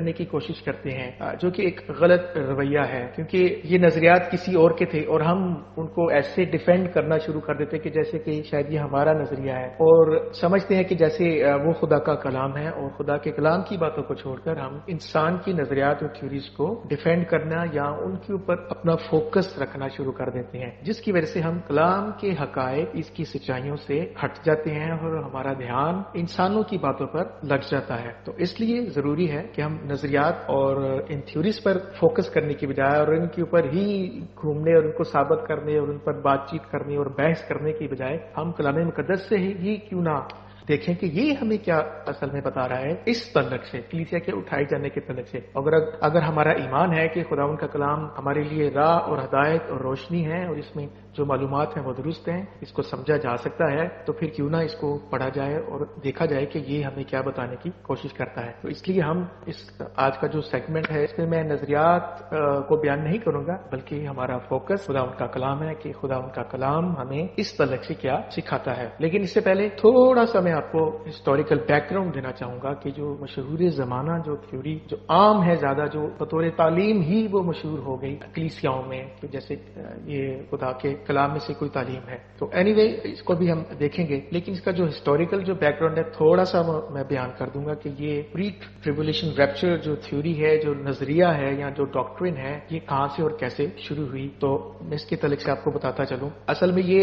کرنے کی کوشش کرتے ہیں، جو کہ ایک غلط رویہ ہے، کیونکہ یہ نظریات کسی اور کے تھے اور ہم ان کو ایسے ڈیفینڈ کرنا شروع کر دیتے کہ جیسے کہ شاید یہ ہمارا نظریہ ہے، اور سمجھتے ہیں کہ جیسے وہ خدا کا کلام ہے، اور خدا کے کلام کی باتوں کو چھوڑ کر ہم انسان کی نظریات اور تھیوریز کو ڈیفینڈ کرنا یا ان کے اوپر اپنا فوکس رکھنا شروع کر دیتے ہیں، جس کی وجہ سے ہم کلام کے حقائق، اس کی سچائیوں سے ہٹ جاتے ہیں اور ہمارا دھیان انسانوں کی باتوں پر لگ جاتا ہے۔ تو اس لیے ضروری ہے کہ ہم نظریات اور ان تھیوریز پر فوکس کرنے کی بجائے اور ان کے اوپر ہی گھومنے اور ان کو ثابت کرنے اور ان پر بات چیت کرنے اور بحث کرنے کی بجائے ہم کلام مقدس سے ہی کیوں نہ دیکھیں کہ یہ ہمیں کیا اصل میں بتا رہا ہے اس تعلق سے، کلیسیا کے اٹھائے جانے کے تعلق سے۔ اگر ہمارا ایمان ہے کہ خداوند کا کلام ہمارے لیے راہ اور ہدایت اور روشنی ہے اور اس میں جو معلومات ہیں وہ درست ہیں، اس کو سمجھا جا سکتا ہے، تو پھر کیوں نہ اس کو پڑھا جائے اور دیکھا جائے کہ یہ ہمیں کیا بتانے کی کوشش کرتا ہے۔ تو اس لیے ہم آج کا جو سیگمنٹ ہے اس میں نظریات کو بیان نہیں کروں گا، بلکہ ہمارا فوکس خداوند کا کلام ہے کہ خداوند کا کلام ہمیں اس تعلق سے کیا سکھاتا ہے۔ لیکن اس سے پہلے تھوڑا سا میں آپ کو ہسٹوریکل بیک گراؤنڈ دینا چاہوں گا کہ جو مشہور زمانہ جو تھیوری جو عام ہے زیادہ، جو بطور تعلیم ہی وہ مشہور ہو گئی کلیسیاؤں میں، کہ جیسے یہ خدا کے کلام میں سے کوئی تعلیم ہے، تو اینی وے اس کو بھی ہم دیکھیں گے، لیکن اس کا جو ہسٹوریکل جو بیک گراؤنڈ ہے تھوڑا سا میں بیان کر دوں گا کہ یہ پری ٹریبولیشن ریپچر جو تھیوری ہے، جو نظریہ ہے یا جو ڈاکٹرن ہے، یہ کہاں سے اور کیسے شروع ہوئی۔ تو میں اس کے تعلق سے آپ کو بتاتا چلوں، اصل میں یہ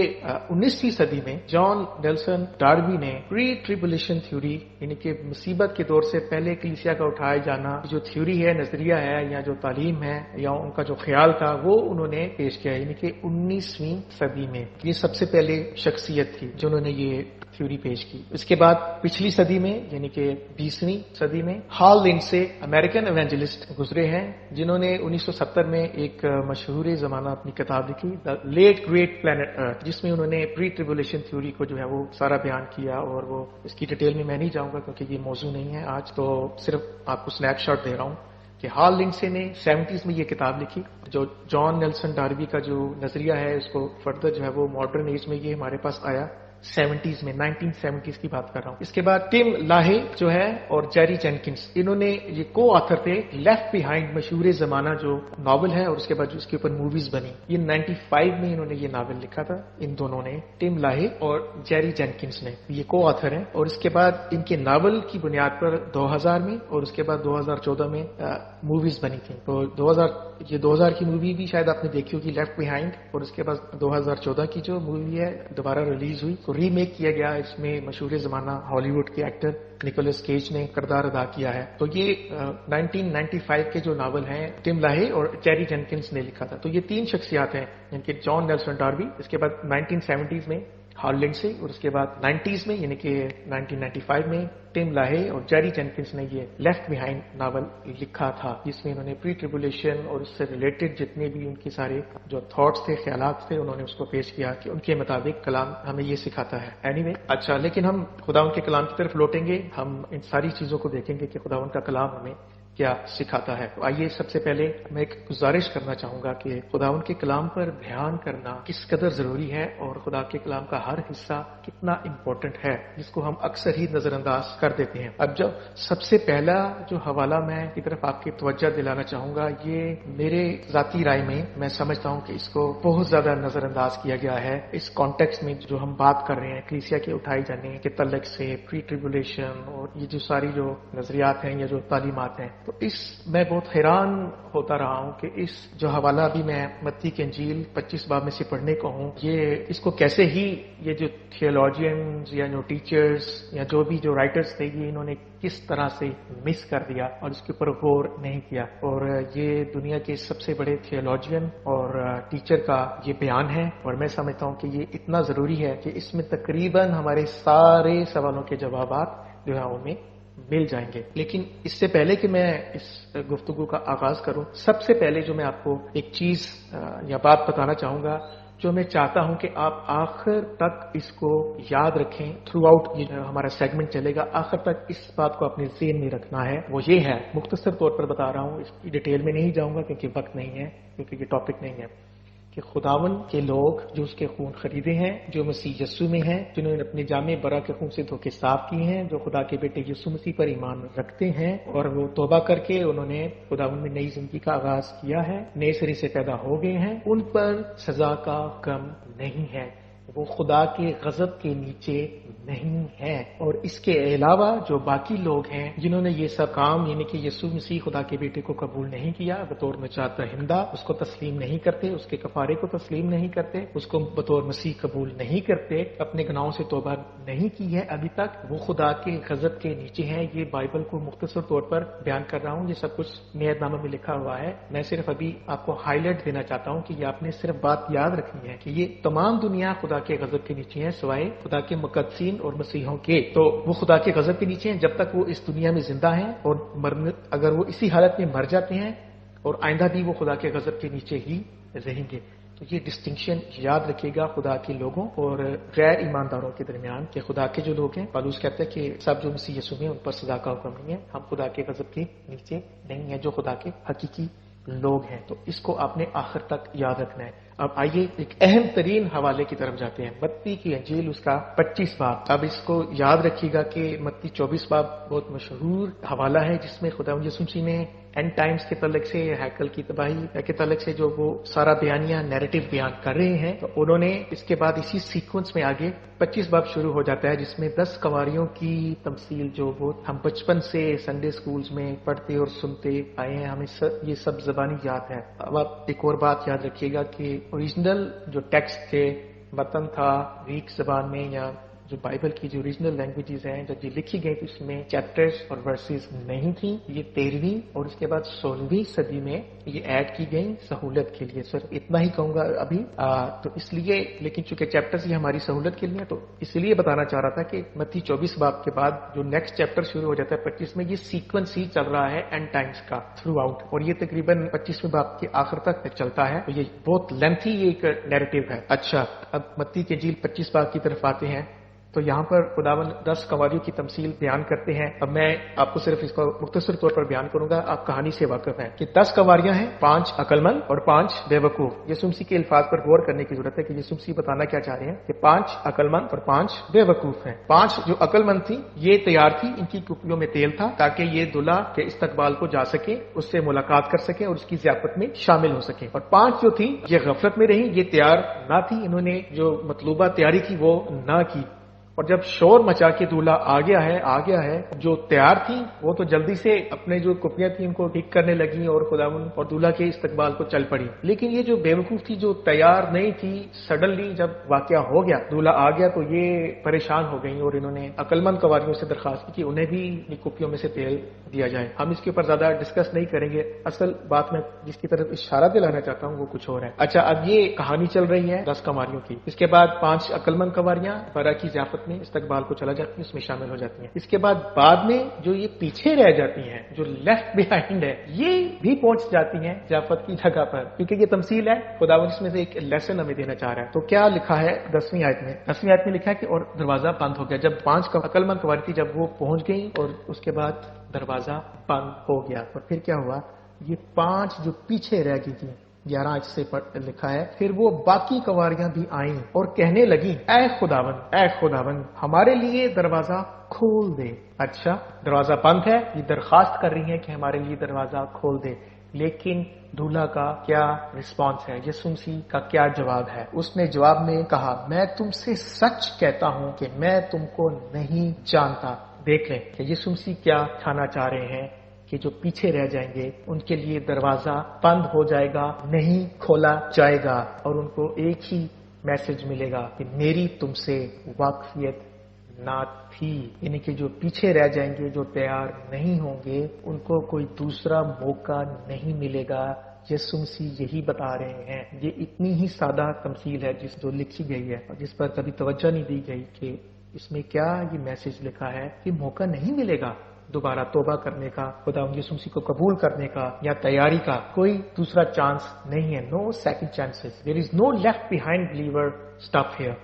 19ویں صدی میں جان نیلسن ڈاربی نے پری ٹریبولیشن تھیوری، یعنی کہ مصیبت کے دور سے پہلے کلیسیا کا اٹھائے جانا جو تھیوری ہے، نظریہ ہے یا جو تعلیم ہے یا ان کا جو خیال تھا، وہ انہوں نے پیش کیا، یعنی کہ 19ویں صدی میں یہ سب سے پہلے شخصیت تھی جنہوں نے یہ تھیوری پیش کی۔ اس کے بعد پچھلی صدی میں یعنی کہ 20ویں صدی میں ہال لنڈسے امریکن ایونجلسٹ گزرے ہیں، جنہوں نے 1970 میں ایک مشہور زمانہ اپنی کتاب لکھی، دا لیٹ گریٹ پلانٹ ارتھ، جس میں انہوں نے پری ٹریبولیشن تھیوری کو جو ہے وہ سارا بیان کیا، اور وہ اس کی ڈیٹیل میں میں نہیں جاؤں گا کیونکہ یہ موضوع نہیں ہے آج، تو صرف آپ کو سنیپ شاٹ دے رہا ہوں کہ ہال لنڈسے نے 70s میں یہ کتاب لکھی، جو جان نیلسن ڈاربی کا جو نظریہ ہے اس کو فردر جو ہے وہ ماڈرن ایج میں یہ ہمارے پاس آیا 70s میں، 1970s کی بات کر رہا ہوں۔ اس کے بعد ٹم لاہے جو ہے اور جیری جینکنس، انہوں نے یہ کو آتھر تھے لیفٹ بیہائنڈ، مشہور زمانہ جو ناول ہے، اور اس کے بعد جو اس کے اوپر موویز بنی، یہ 95 میں انہوں نے یہ ناول لکھا تھا، ان دونوں نے، ٹم لاہے اور جیری جینکنس نے، یہ کو آتھر ہیں، اور اس کے بعد ان کے ناول کی بنیاد پر 2000 میں اور اس کے بعد 2014 میں موویز بنی تھیں۔ تو 2000 کی مووی بھی شاید آپ نے دیکھی ہوگی، لیفٹ بیہائنڈ، اور اس کے بعد 2014 کی جو مووی ہے دوبارہ ریلیز ہوئی، تو ری میک کیا گیا، اس میں مشہور زمانہ ہالی ووڈ کے ایکٹر نکولس کیج نے کردار ادا کیا ہے۔ تو یہ 1995 کے جو ناول ہیں ٹم لاہے اور جیری جینکنس نے لکھا تھا۔ تو یہ تین شخصیات ہیں، جن کے جان نیلسن ڈاربی، اس کے بعد 1970s میں ہال لنڈسے، اور اس کے بعد 90s میں یعنی کہ 1995 میں ٹم لاہے اور جیری جینکنس نے یہ لیفٹ بیہائنڈ ناول لکھا تھا، جس میں انہوں نے پری ٹریبولیشن اور اس سے ریلیٹڈ جتنے بھی ان کے سارے جو تھاٹس تھے، خیالات تھے، انہوں نے اس کو پیش کیا کہ ان کے مطابق کلام ہمیں یہ سکھاتا ہے۔ اینی وے، اچھا، لیکن ہم خداوند کے کلام کی طرف لوٹیں گے، ہم ان ساری چیزوں کو دیکھیں گے کہ خداوند کا کلام ہمیں کیا سکھاتا ہے۔ تو آئیے سب سے پہلے میں ایک گزارش کرنا چاہوں گا کہ خداوند کے کلام پر دھیان کرنا کس قدر ضروری ہے اور خدا کے کلام کا ہر حصہ کتنا امپورٹنٹ ہے، جس کو ہم اکثر ہی نظر انداز کر دیتے ہیں۔ اب جو سب سے پہلا جو حوالہ میں کی طرف آپ کی توجہ دلانا چاہوں گا، یہ میرے ذاتی رائے میں سمجھتا ہوں کہ اس کو بہت زیادہ نظر انداز کیا گیا ہے اس کانٹیکسٹ میں جو ہم بات کر رہے ہیں کلیسیا کے اٹھائے جانے کے تعلق سے، پری ٹریبولیشن اور یہ جو ساری جو نظریات ہیں یا جو تعلیمات ہیں۔ تو میں بہت حیران ہوتا رہا ہوں کہ اس جو حوالہ ابھی میں متی کی انجیل 25 باب میں سے پڑھنے کو ہوں، اس کو کیسے ہی یہ جو تھیولوجینز یا جو ٹیچرز یا جو بھی جو رائٹرز تھے، یہ انہوں نے کس طرح سے مس کر دیا اور اس کے اوپر غور نہیں کیا، اور یہ دنیا کے سب سے بڑے تھیولوجین اور ٹیچر کا یہ بیان ہے، اور میں سمجھتا ہوں کہ یہ اتنا ضروری ہے کہ اس میں تقریباً ہمارے سارے سوالوں کے جوابات جو ہے ان میں مل جائیں گے۔ لیکن اس سے پہلے کہ میں اس گفتگو کا آغاز کروں، سب سے پہلے جو میں آپ کو ایک چیز یا بات بتانا چاہوں گا، جو میں چاہتا ہوں کہ آپ آخر تک اس کو یاد رکھیں، تھرو آؤٹ یہ ہمارا سیگمنٹ چلے گا، آخر تک اس بات کو اپنے ذہن میں رکھنا ہے، وہ یہ ہے، مختصر طور پر بتا رہا ہوں، اس کی ڈیٹیل میں نہیں جاؤں گا کیونکہ وقت نہیں ہے، کیونکہ یہ ٹاپک نہیں ہے۔ کہ خداون کے لوگ جو اس کے خون خریدے ہیں، جو مسیح یسوع میں ہیں، جنہوں نے اپنے جامع برا کے خون سے دھو کے صاف کیے ہیں، جو خدا کے بیٹے یسوع مسیح پر ایمان رکھتے ہیں اور وہ توبہ کر کے انہوں نے خداون میں نئی زندگی کا آغاز کیا ہے، نئے سرے سے پیدا ہو گئے ہیں، ان پر سزا کا حکم نہیں ہے، وہ خدا کے غضب کے نیچے نہیں ہے۔ اور اس کے علاوہ جو باقی لوگ ہیں جنہوں نے یہ سب کام یعنی کہ یسوع مسیح خدا کے بیٹے کو قبول نہیں کیا بطور نجات دہندہ، اس کو تسلیم نہیں کرتے، اس کے کفارے کو تسلیم نہیں کرتے، اس کو بطور مسیح قبول نہیں کرتے، اپنے گناہوں سے توبہ نہیں کی ہے ابھی تک، وہ خدا کے غضب کے نیچے ہیں۔ یہ بائبل کو مختصر طور پر بیان کر رہا ہوں، یہ سب کچھ نیت نامہ میں لکھا ہوا ہے، میں صرف ابھی آپ کو ہائی لائٹ دینا چاہتا ہوں کہ یہ آپ نے صرف بات یاد رکھنی ہے کہ یہ تمام دنیا خدا کے غضب کے نیچے ہیں سوائے خدا کے مقدسین اور مسیحوں کے۔ تو وہ خدا کے غضب کے نیچے ہیں جب تک وہ اس دنیا میں زندہ ہیں، اور اگر وہ اسی حالت میں مر جاتے ہیں اور آئندہ بھی وہ خدا کے غضب کے نیچے ہی رہیں گے۔ تو یہ ڈسٹنکشن یاد رکھے گا خدا کے لوگوں اور غیر ایمانداروں کے درمیان کہ خدا کے جو لوگ ہیں، پالوس کہتے ہیں کہ سب جو مسیح یسوع میں ان پر سزا کا حکم نہیں ہے، ہم خدا کے غضب کے نیچے نہیں ہیں، جو خدا کے حقیقی لوگ ہیں۔ تو اس کو آپ نے آخر تک یاد رکھنا ہے۔ اب آئیے ایک اہم ترین حوالے کی طرف جاتے ہیں، متی کی انجیل اس کا 25 باب۔ اب اس کو یاد رکھیے گا کہ متی 24 باب بہت مشہور حوالہ ہے جس میں خدا یسوع مسیح نے اینڈ ٹائمز کے تعلق سے، ہیکل کی تباہی کے تعلق سے جو وہ سارا بیانیہ نیریٹو بیان کر رہے ہیں، تو انہوں نے اس کے بعد اسی سیکوینس میں آگے 25 باب شروع ہو جاتا ہے جس میں 10 کنواریوں کی تمثیل جو وہ ہم بچپن سے سنڈے سکولز میں پڑھتے اور سنتے آئے ہیں، ہمیں یہ سب زبانی یاد ہے۔ اب آپ ایک اور بات یاد رکھیے گا کہ اوریجنل جو ٹیکسٹ تھے، متن تھا گریک زبان میں، یا جو بائبل کی جو اوریجنل لینگویجز ہیں جب یہ لکھی گئی تو اس میں چیپٹرز اور ورسز نہیں تھیں، یہ 13ویں اور اس کے بعد 16ویں صدی میں یہ ایڈ کی گئی سہولت کے لیے۔ صرف اتنا ہی کہوں گا ابھی، تو اس لیے، لیکن چونکہ چیپٹرز یہ ہماری سہولت کے لیے، تو اس لیے بتانا چاہ رہا تھا کہ متی 24 باب کے بعد جو نیکسٹ چیپٹر شروع ہو جاتا ہے 25 میں، یہ سیکوینس ہی چل رہا ہے اینڈ ٹائمز کا تھرو آؤٹ، اور یہ تقریباً 25ویں باب کے آخر تک چلتا ہے، تو یہ بہت لینتھی ایک نیریٹو ہے۔ اچھا، اب متی کی انجیل 25 باب کی طرف آتے ہیں، تو یہاں پر خداوند 10 کنواریوں کی تمثیل بیان کرتے ہیں۔ اب میں آپ کو صرف اس کو مختصر طور پر بیان کروں گا، آپ کہانی سے واقف ہیں کہ 10 کنواریاں ہیں، 5 عقل مند اور 5 بے وقوف۔ یسوع مسیح کے الفاظ پر غور کرنے کی ضرورت ہے کہ یسوع مسیح بتانا کیا چاہ رہے ہیں کہ 5 عقل مند اور 5 بے وقوف ہیں۔ 5 جو عقل مند تھی یہ تیار تھی، ان کی کپڑیوں میں تیل تھا تاکہ یہ دلہا کے استقبال کو جا سکے، اس سے ملاقات کر سکے اور اس کی ضیافت میں شامل ہو سکے، اور 5 جو تھی یہ غفلت میں رہی، یہ تیار نہ تھی، انہوں نے جو مطلوبہ تیاری تھی وہ نہ کی، اور جب شور مچا کے دولہا آ گیا ہے، جو تیار تھی وہ تو جلدی سے اپنے جو کپڑیاں تھیں ان کو ٹھیک کرنے لگی اور خداوند اور دولہا کے استقبال کو چل پڑی، لیکن یہ جو بے وقوف تھی جو تیار نہیں تھی، سڈنلی جب واقعہ ہو گیا، دولہا آ گیا، تو یہ پریشان ہو گئی اور انہوں نے عقل مند کنواریوں سے درخواست کی کہ انہیں بھی اپنی کپڑیوں میں سے تیل دیا جائے۔ ہم اس کے اوپر زیادہ ڈسکس نہیں کریں گے، اصل بات میں جس کی طرف اشارہ دلانا چاہتا ہوں وہ کچھ اور ہے۔ اچھا، اب یہ کہانی چل رہی ہے 10 کنواریوں کی، اس کے بعد 5 عقل مند کنواریاں برا کی ضیافت میں استقبال کو چلا جاتی ہیں، اس میں شامل ہو جاتی ہیں۔ اس کے بعد میں جو یہ پیچھے رہ جاتی ہیں، جو لیفٹ بیہائنڈ ہے، یہ بھی پہنچ جاتی ہیں ضیافت کی جگہ پر، کیونکہ یہ تمثیل ہے، خداوند اس میں سے ایک لیسن ہمیں دینا چاہ رہا ہے۔ تو کیا لکھا ہے 10ویں آیت میں؟ 10ویں آیت میں لکھا ہے کہ اور دروازہ بند ہو گیا۔ جب 5 عقل مند کنواری تھی، جب وہ پہنچ گئی اور اس کے بعد دروازہ بند ہو گیا، اور پھر کیا ہوا؟ یہ 5 جو پیچھے رہ گئی تھی، 11 سے لکھا ہے، پھر وہ باقی کنواریاں بھی آئیں اور کہنے لگی، اے خداوند ہمارے لیے دروازہ کھول دے۔ اچھا، دروازہ بند ہے، یہ درخواست کر رہی ہیں کہ ہمارے لیے دروازہ کھول دے، لیکن دولہا کا کیا رسپانس ہے؟ یسوع مسیح کا کیا جواب ہے؟ اس نے جواب میں کہا، میں تم سے سچ کہتا ہوں کہ میں تم کو نہیں جانتا۔ دیکھ لیں کہ یسوع مسیح کیا کھانا چاہ رہے ہیں کہ جو پیچھے رہ جائیں گے ان کے لیے دروازہ بند ہو جائے گا، نہیں کھولا جائے گا، اور ان کو ایک ہی میسج ملے گا کہ میری تم سے واقفیت نہ تھی، یعنی کہ جو پیچھے رہ جائیں گے، جو تیار نہیں ہوں گے، ان کو کوئی دوسرا موقع نہیں ملے گا۔ یسوع مسیح یہی بتا رہے ہیں۔ یہ اتنی ہی سادہ تمثیل ہے جو لکھی گئی ہے اور جس پر کبھی توجہ نہیں دی گئی کہ اس میں کیا یہ میسج لکھا ہے کہ موقع نہیں ملے گا دوبارہ توبہ کرنے کا، خدا یسوع مسیح کو قبول کرنے کا یا تیاری کا، کوئی دوسرا چانس نہیں ہے۔ No second chances, there is no left behind believer stuff here.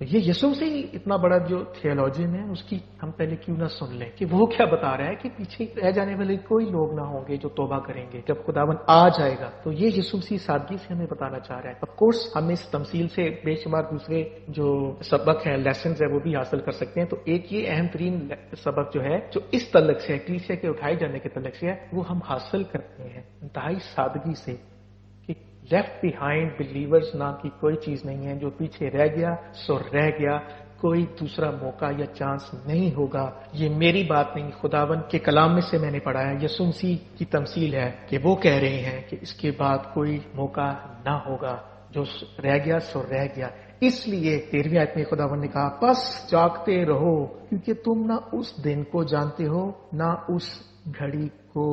تو یہ یسوع سے اتنا بڑا جو تھیولوجین ہے اس کی ہم پہلے کیوں نہ سن لیں کہ وہ کیا بتا رہا ہے کہ پیچھے رہ جانے والے کوئی لوگ نہ ہوں گے جو توبہ کریں گے جب خداوند آ جائے گا. تو یہ یسوع مسیح سادگی سے ہمیں بتانا چاہ رہا ہے. آف کورس ہم اس تمثیل سے بے شمار دوسرے جو سبق ہیں، لیسنز ہیں، وہ بھی حاصل کر سکتے ہیں. تو ایک یہ اہم ترین سبق جو ہے جو اس تعلق سے کلیسیا کے اٹھائے جانے کے تعلق سے ہے وہ ہم حاصل کرتے ہیں انتہائی سادگی سے کہ لیفٹ بیہائنڈ بلیورز نام کی کوئی چیز نہیں ہے. جو پیچھے رہ گیا سو رہ گیا، کوئی دوسرا موقع یا چانس نہیں ہوگا. یہ میری بات نہیں، خداوند کے کلام میں سے میں نے پڑھا ہے. یسوع مسیح کی تمثیل ہے کہ وہ کہہ رہے ہیں کہ اس کے بعد کوئی موقع نہ ہوگا، جو رہ گیا سو رہ گیا. اس لیے 13ویں آیت میں خداوند نے کہا پس جاگتے رہو کیونکہ تم نہ اس دن کو جانتے ہو نہ اس گھڑی کو.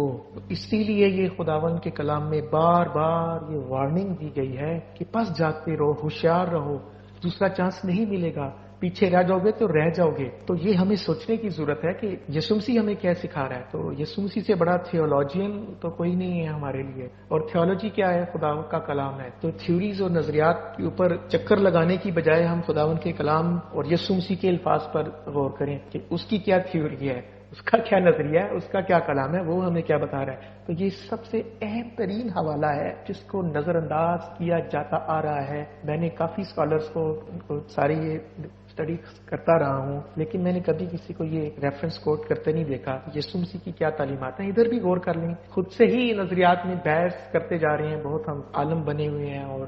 اسی لیے یہ خداوند کے کلام میں بار بار یہ وارننگ دی گئی ہے کہ پس جاگتے رہو، ہوشیار رہو، دوسرا چانس نہیں ملے گا. پیچھے رہ جاؤ گے تو رہ جاؤ گے. تو یہ ہمیں سوچنے کی ضرورت ہے کہ یسوع مسیح ہمیں کیا سکھا رہا ہے. تو یسوع مسیح سے بڑا تھیولوجین تو کوئی نہیں ہے ہمارے لیے. اور تھیولوجی کیا ہے؟ خداوند کا کلام ہے. تو تھیوریز اور نظریات کے اوپر چکر لگانے کی بجائے ہم خداوند کے کلام اور یسوع مسیح کے الفاظ پر غور کریں کہ اس کی کیا تھیوری ہے، اس کا کیا نظریہ ہے، اس کا کیا کلام ہے، وہ ہمیں کیا بتا رہا ہے. تو یہ سب سے اہم ترین حوالہ ہے جس کو نظر انداز کیا جاتا آ رہا ہے. میں نے کافی اسکالرس کو ساری یہ اسٹڈی کرتا رہا ہوں، لیکن میں نے کبھی کسی کو یہ ریفرنس کوٹ کرتے نہیں دیکھا یسوع مسیح کی کیا تعلیمات ہیں. ادھر بھی غور کر لیں. خود سے ہی نظریات میں بحث کرتے جا رہے ہیں. بہت ہم عالم بنے ہوئے ہیں اور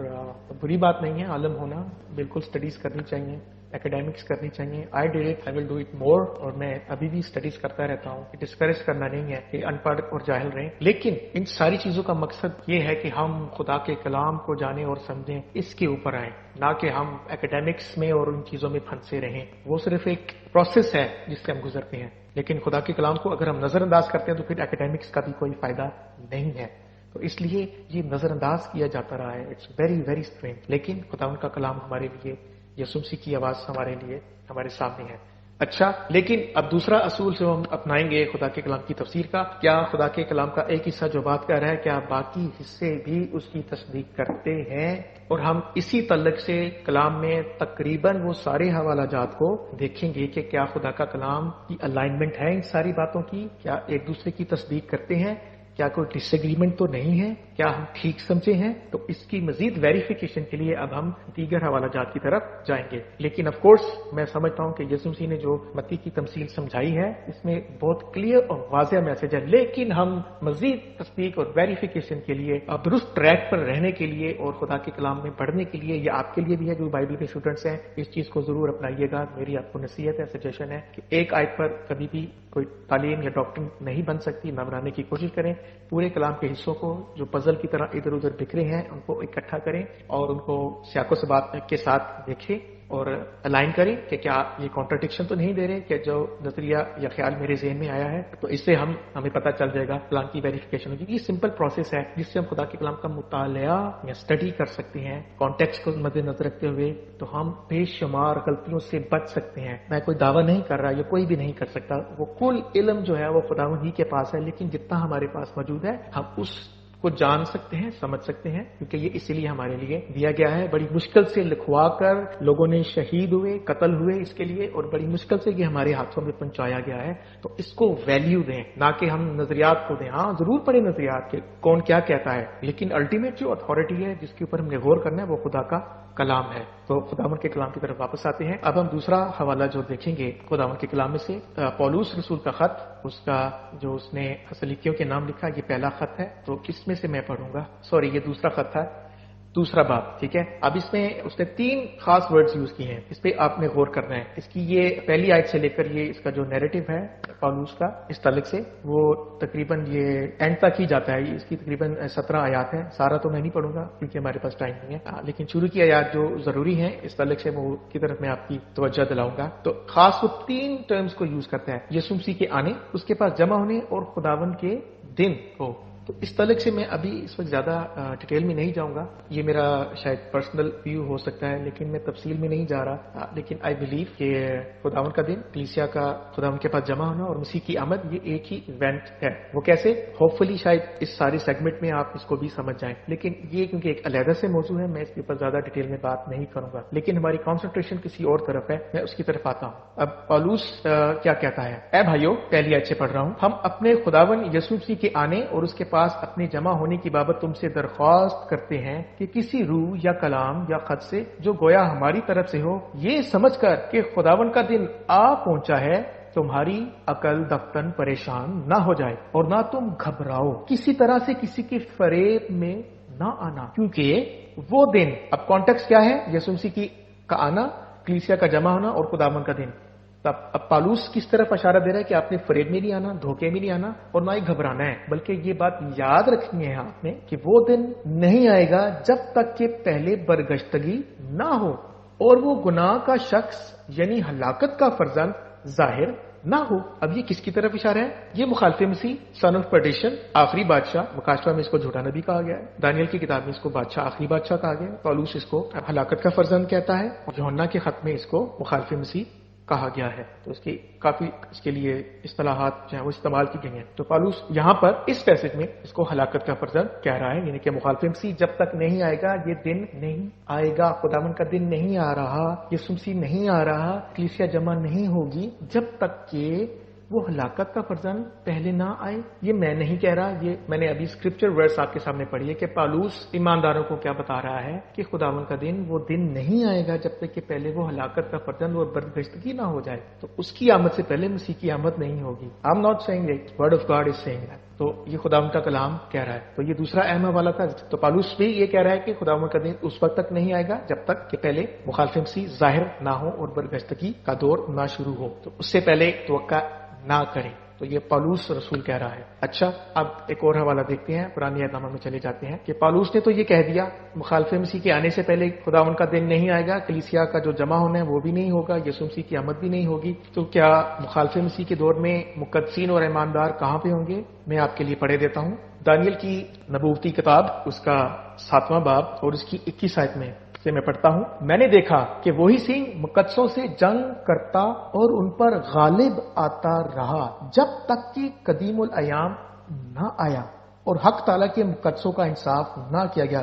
بری بات نہیں ہے عالم ہونا، بالکل اسٹڈیز کرنی چاہیے، اکیڈیمکس کرنی چاہیے. I did it, I will do it more. اور میں ابھی بھی اسٹڈیز کرتا رہتا ہوں. ڈسکریج کرنا نہیں ہے کہ ان پڑھ اور جاہل رہیں، لیکن ان ساری چیزوں کا مقصد یہ ہے کہ ہم خدا کے کلام کو جانیں اور سمجھیں، اس کے اوپر آئیں، نہ کہ ہم اکیڈیمکس میں اور ان چیزوں میں پھنسے رہیں. وہ صرف ایک پروسیس ہے جس سے ہم گزرتے ہیں، لیکن خدا کے کلام کو اگر ہم نظر انداز کرتے ہیں تو پھر اکیڈیمکس کا بھی کوئی فائدہ نہیں ہے. تو اس لیے یہ نظر انداز کیا جاتا رہا ہے. It's very very strange. لیکن خدا ان کا کلام ہمارے لیے، یسوع مسیح کی آواز ہمارے لیے ہمارے سامنے ہے. اچھا، لیکن اب دوسرا اصول جو ہم اپنائیں گے خدا کے کلام کی تفسیر کا، کیا خدا کے کلام کا ایک حصہ جو بات کر رہا ہے کیا باقی حصے بھی اس کی تصدیق کرتے ہیں؟ اور ہم اسی تعلق سے کلام میں تقریباً وہ سارے حوالہ جات کو دیکھیں گے کہ کیا خدا کا کلام کی الائنمنٹ ہے ان ساری باتوں کی، کیا ایک دوسرے کی تصدیق کرتے ہیں، کیا کوئی ڈس ایگریمنٹ تو نہیں ہے، کیا ہم ٹھیک سمجھے ہیں. تو اس کی مزید ویریفیکیشن کے لیے اب ہم دیگر حوالہ جات کی طرف جائیں گے. لیکن آف کورس میں سمجھتا ہوں کہ یسوع مسیح نے جو متی کی تمثیل سمجھائی ہے اس میں بہت کلیئر اور واضح میسج ہے. لیکن ہم مزید تصدیق اور ویریفیکیشن کے لیے اب درست ٹریک پر رہنے کے لیے اور خدا کے کلام میں پڑھنے کے لیے، یہ آپ کے لیے بھی ہے جو بائبل کے اسٹوڈنٹس ہیں، اس چیز کو ضرور اپنائیے گا. میری آپ کو نصیحت ہے، سجیشن ہے کہ ایک آیت پر کبھی بھی کوئی تعلیم یا ڈاکٹرن نہیں بن سکتی. نہ بنانے کی کوشش کریں. پورے کلام کے حصوں کو جو پزل کی طرح ادھر ادھر بکھرے ہیں ان کو اکٹھا کریں اور ان کو سیاق و سباق کے ساتھ دیکھیں اور الائن کریں کہ کیا یہ کانٹرڈکشن تو نہیں دے رہے کہ جو نظریہ یا خیال میرے ذہن میں آیا ہے. تو اس سے ہمیں پتہ چل جائے گا کلام کی ویریفیکیشن ہوگی. یہ سمپل پروسیس ہے جس سے ہم خدا کے کلام کا مطالعہ یا اسٹڈی کر سکتے ہیں کانٹیکسٹ کو مد نظر رکھتے ہوئے. تو ہم بے شمار غلطیوں سے بچ سکتے ہیں. میں کوئی دعویٰ نہیں کر رہا، یہ کوئی بھی نہیں کر سکتا. وہ کل علم جو ہے وہ خداوند ہی کے پاس ہے، لیکن جتنا ہمارے پاس موجود ہے ہم اس کو جان سکتے ہیں، سمجھ سکتے ہیں، کیونکہ یہ اسی لیے ہمارے لیے دیا گیا ہے. بڑی مشکل سے لکھوا کر لوگوں نے شہید ہوئے، قتل ہوئے اس کے لیے، اور بڑی مشکل سے یہ ہمارے ہاتھوں میں پہنچایا گیا ہے. تو اس کو ویلیو دیں، نہ کہ ہم نظریات کو دیں. ہاں ضرور پڑھیں نظریات کے کون کیا کہتا ہے، لیکن الٹیمیٹ جو اتھارٹی ہے جس کے اوپر ہم نے غور کرنا ہے وہ خدا کا کلام ہے. تو خداوند کے کلام کی طرف واپس آتے ہیں. اب ہم دوسرا حوالہ جو دیکھیں گے خداوند کے کلام میں سے، پولوس رسول کا خط، اس کا جو اس نے اسلیکیوں کے نام لکھا، یہ پہلا خط ہے. تو کس میں سے میں پڑھوں گا؟ سوری، یہ دوسرا خط تھا، دوسرا باب. ٹھیک ہے. اب اس میں اس نے 3 خاص ورڈز یوز کیے ہیں، اس پہ آپ نے غور کرنا ہے. اس کی یہ پہلی آیت سے لے کر یہ اس کا جو نیریٹو ہے پولوس کا اس تعلق سے، وہ تقریباً یہ اینڈ تک ہی جاتا ہے. اس کی تقریباً 17 آیات ہیں. سارا تو میں نہیں پڑھوں گا کیونکہ ہمارے پاس ٹائم نہیں ہے، لیکن شروع کی آیات جو ضروری ہیں اس تعلق سے وہ کی طرف میں آپ کی توجہ دلاؤں گا. تو خاص وہ 3 ٹرمز کو یوز کرتا ہے: یسوع مسیح کے آنے، اس کے پاس جمع ہونے، اور خداوند کے دن کو. تو اس تعلق سے میں ابھی اس وقت زیادہ ڈیٹیل میں نہیں جاؤں گا. یہ میرا شاید پرسنل ویو ہو سکتا ہے لیکن میں تفصیل میں نہیں جا رہا. لیکن آئی بلیو کہ خداوند کا دن، کلیسیا کا خداوند کے پاس جمع ہونا اور مسیح کی آمد یہ ایک ہی ایونٹ ہے. وہ کیسے؟ ہوپ فلی شاید اس سارے سیگمنٹ میں آپ اس کو بھی سمجھ جائیں. لیکن یہ کیونکہ ایک علیحدہ سے موضوع ہے میں اس کے اوپر زیادہ ڈیٹیل میں بات نہیں کروں گا. لیکن ہماری کانسنٹریشن کسی اور طرف ہے، میں اس کی طرف آتا ہوں. اب پالوس کیا کہتا ہے؟ اے بھائیو، پہلی آیت سے پڑھ رہا ہوں، ہم اپنے خداوند یسوع مسیح کے آنے اور اس کے پاس اپنے جمع ہونے کی بابت تم سے درخواست کرتے ہیں کہ کسی روح یا کلام یا خط سے جو گویا ہماری طرف سے ہو، یہ سمجھ کر کہ خداوند کا دن آ پہنچا ہے، تمہاری عقل دفتن پریشان نہ ہو جائے اور نہ تم گھبراؤ، کسی طرح سے کسی کے فریب میں نہ آنا، کیونکہ وہ دن، اب کانٹیکسٹ کیا ہے؟ یسوع مسیح کا آنا، کلیسیا کا جمع ہونا اور خداوند کا دن. اب پالوس کس طرف اشارہ دے رہا ہے کہ آپ نے فریب میں نہیں آنا، دھوکے میں نہیں آنا اور نہ ہی گھبرانا ہے، بلکہ یہ بات یاد رکھنی ہے آپ نے کہ وہ دن نہیں آئے گا جب تک کہ پہلے برگشتگی نہ ہو اور وہ گناہ کا شخص یعنی ہلاکت کا فرزند ظاہر نہ ہو. اب یہ کس کی طرف اشارہ ہے؟ یہ مخالف مسیح، سن آف پرڈیشن، آخری بادشاہ. مکاشفہ میں اس کو جھوٹا نبی کہا گیا ہے، دانیل کی کتاب میں اس کو بادشاہ، آخری بادشاہ کہا گیا ہے. پالوس اس کو ہلاکت کا فرزند کہتا ہے اور یوحنا کے خط میں اس کو مخالف مسیح کہا گیا ہے. تو اس کی کافی اس کے لیے اصطلاحات جو ہیں وہ استعمال کی گئی ہیں. تو پالوس یہاں پر اس پیسج میں اس کو ہلاکت کا فرزند کہہ رہا ہے، یعنی کہ مخالف مسیح جب تک نہیں آئے گا یہ دن نہیں آئے گا، خداوند کا دن نہیں آ رہا، یسوع مسیح نہیں آ رہا، کلیسیا جمع نہیں ہوگی جب تک کہ وہ ہلاکت کا فرزند پہلے نہ آئے. یہ میں نہیں کہہ رہا، یہ میں نے ابھی اسکرپچر ورس آپ کے سامنے پڑھی ہے کہ پالوس ایمانداروں کو کیا بتا رہا ہے کہ خداوند کا دن وہ دن نہیں آئے گا جب تک کہ پہلے وہ ہلاکت کا فرزند اور برگشتگی نہ ہو جائے. تو اس کی آمد سے پہلے مسیح کی آمد نہیں ہوگی. I am not seeing it, word of God is seeing that. تو یہ خداوند کا کلام کہہ رہا ہے. تو یہ دوسرا اہم حوالہ تھا. تو پالوس بھی یہ کہہ رہا ہے کہ خداوند کا دن اس وقت تک نہیں آئے گا جب تک کہ پہلے مخالف مسیح ظاہر نہ ہو اور برگشتگی کا دور نہ شروع ہو. تو اس سے پہلے توقع نہ کریں. تو یہ پالوس رسول کہہ رہا ہے. اچھا، اب ایک اور حوالہ دیکھتے ہیں، پرانی عہد نامہ میں چلے جاتے ہیں کہ پالوس نے تو یہ کہہ دیا مخالف مسیح کے آنے سے پہلے خداوند کا دن نہیں آئے گا، کلیسیا کا جو جمع ہونا ہے وہ بھی نہیں ہوگا، یسوع مسیح کی آمد بھی نہیں ہوگی. تو کیا مخالف مسیح کے دور میں مقدسین اور ایماندار کہاں پہ ہوں گے؟ میں آپ کے لیے پڑھے دیتا ہوں. دانیل کی نبوتی کتاب، اس کا 7واں باب اور اس کی 21 آیت میں سے میں پڑھتا ہوں. میں نے دیکھا کہ وہی سنگ مقدسوں سے جنگ کرتا اور ان پر غالب آتا رہا جب تک کہ قدیم الایام نہ آیا اور حق تعالیٰ کے مقدسوں کا انصاف نہ کیا گیا.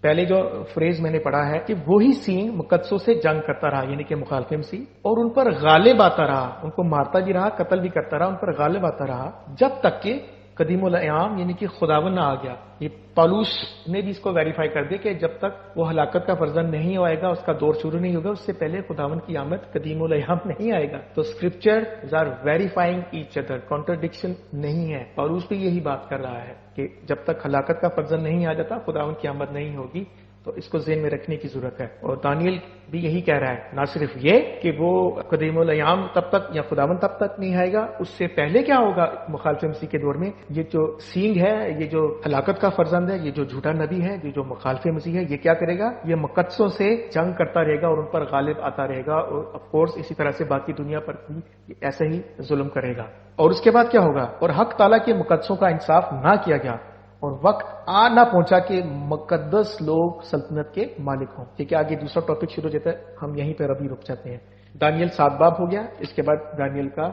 پہلے جو فریز میں نے پڑھا ہے کہ وہی سنگ مقدسوں سے جنگ کرتا رہا، یعنی کہ مخالف مسیح، اور ان پر غالب آتا رہا، ان کو مارتا بھی رہا، قتل بھی کرتا رہا، ان پر غالب آتا رہا جب تک کہ قدیم الایام یعنی کہ خداوند نہ آ گیا. یہ پالوس نے بھی اس کو ویریفائی کر دیا کہ جب تک وہ ہلاکت کا فرزند نہیں آئے گا، اس کا دور شروع نہیں ہوگا، اس سے پہلے خداوند کی آمد قدیم الایام نہیں آئے گا. تو scripture are verifying each other, contradiction نہیں ہے. پالوس بھی یہی بات کر رہا ہے کہ جب تک ہلاکت کا فرزند نہیں آ جاتا خداوند کی آمد نہیں ہوگی. تو اس کو ذہن میں رکھنے کی ضرورت ہے. اور دانیل بھی یہی کہہ رہا ہے، نہ صرف یہ کہ وہ قدیم الایام تب تک یا خداوند تب تک نہیں آئے گا، اس سے پہلے کیا ہوگا مخالف مسیح کے دور میں؟ یہ جو سینگ ہے، یہ جو ہلاکت کا فرزند ہے، یہ جو جھوٹا نبی ہے، یہ جو مخالف مسیح ہے، یہ کیا کرے گا؟ یہ مقدسوں سے جنگ کرتا رہے گا اور ان پر غالب آتا رہے گا، اور آف کورس اسی طرح سے باقی دنیا پر بھی ایسے ہی ظلم کرے گا. اور اس کے بعد کیا ہوگا؟ اور حق تعالیٰ کے مقدسوں کا انصاف نہ کیا گیا اور وقت آ نہ پہنچا کہ مقدس لوگ سلطنت کے مالک ہوں. ٹھیک ہے، آگے دوسرا ٹاپک شروع ہو جاتا ہے، ہم یہیں پر ابھی رک جاتے ہیں. دانیل 7 باب ہو گیا. اس کے بعد دانیل کا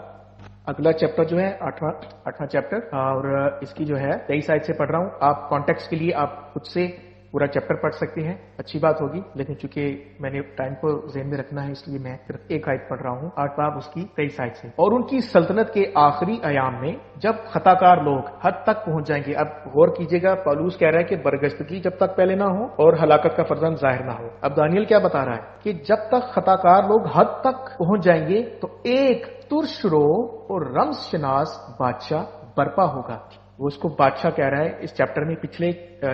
اگلا چیپٹر جو ہے 8واں چیپٹر، اور اس کی جو ہے 23 آیت سے پڑھ رہا ہوں. آپ کانٹیکسٹ کے لیے آپ خود سے پورا چیپٹر پڑھ سکتے ہیں، اچھی بات ہوگی، لیکن چونکہ میں نے ٹائم کو ذہن میں رکھنا ہے اس لیے میں صرف ایک آیت پڑھ رہا ہوں. 8 باب اس کی 23 آیت سے. اور ان کی سلطنت کے آخری ایام میں جب خطا کار لوگ حد تک پہنچ جائیں گے. اب غور کیجئے گا، پالوس کہہ رہا ہے کہ برگشتگی جب تک پہلے نہ ہو اور ہلاکت کا فرزند ظاہر نہ ہو. اب دانیل کیا بتا رہا ہے کہ جب تک خطا کار لوگ حد تک پہنچ جائیں گے تو ایک ترش رو اور رمز شناس بادشاہ برپا ہوگا. وہ اس کو بادشاہ کہہ رہا ہے اس چیپٹر میں. پچھلے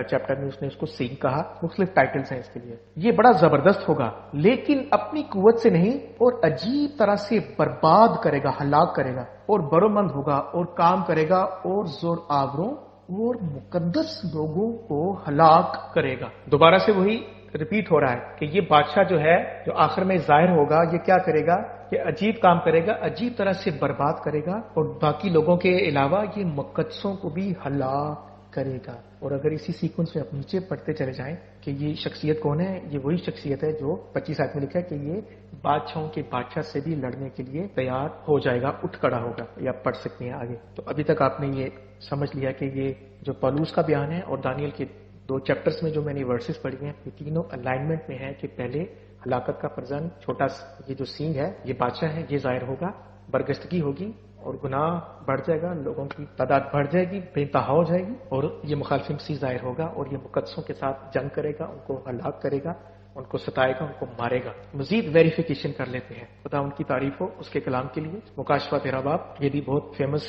چیپٹر میں اس نے اس کو سینگ کہا. مختلف ٹائٹلز ہیں اس کے لیے. یہ بڑا زبردست ہوگا لیکن اپنی قوت سے نہیں، اور عجیب طرح سے برباد کرے گا، ہلاک کرے گا، اور برومند ہوگا اور کام کرے گا اور زور آوروں اور مقدس لوگوں کو ہلاک کرے گا. دوبارہ سے وہی ریپیٹ ہو رہا ہے کہ یہ بادشاہ جو ہے جو آخر میں ظاہر ہوگا، یہ کیا کرے گا؟ کہ عجیب کام کرے گا، عجیب طرح سے برباد کرے گا، اور باقی لوگوں کے علاوہ یہ مقدسوں کو بھی ہلاک کرے گا. اور اگر اسی سیکوینس میں آپ نیچے پڑھتے چلے جائیں کہ یہ شخصیت کون ہے, یہ وہی شخصیت ہے جو 25 آیت میں لکھا ہے کہ یہ بادشاہوں کے بادشاہ سے بھی لڑنے کے لیے تیار ہو جائے گا, اٹھ کھڑا ہوگا. یہ آپ پڑھ سکتے ہیں آگے. تو ابھی تک آپ نے یہ سمجھ لیا کہ یہ جو پالوس کا بیان ہے اور دانیل کے 2 چیپٹرز میں جو میں نے ورسز پڑھی ہیں, یہ تینوں الائنمنٹ میں ہے کہ پہلے ہلاکت کا فرزند چھوٹا یہ جو سینگ ہے, یہ بادشاہ ہے, یہ ظاہر ہوگا, برگشتگی ہوگی اور گناہ بڑھ جائے گا, لوگوں کی تعداد بڑھ جائے گی, بے انتہا ہو جائے گی, اور یہ مخالف مسیح ظاہر ہوگا اور یہ مقدسوں کے ساتھ جنگ کرے گا, ان کو ہلاک کرے گا, ان کو ستائے گا, ان کو مارے گا. مزید ویریفیکیشن کر لیتے ہیں. خدا ان کی تعریف ہو اس کے کلام کے لیے. مکاشفہ 13 باب, یہ بھی بہت فیمس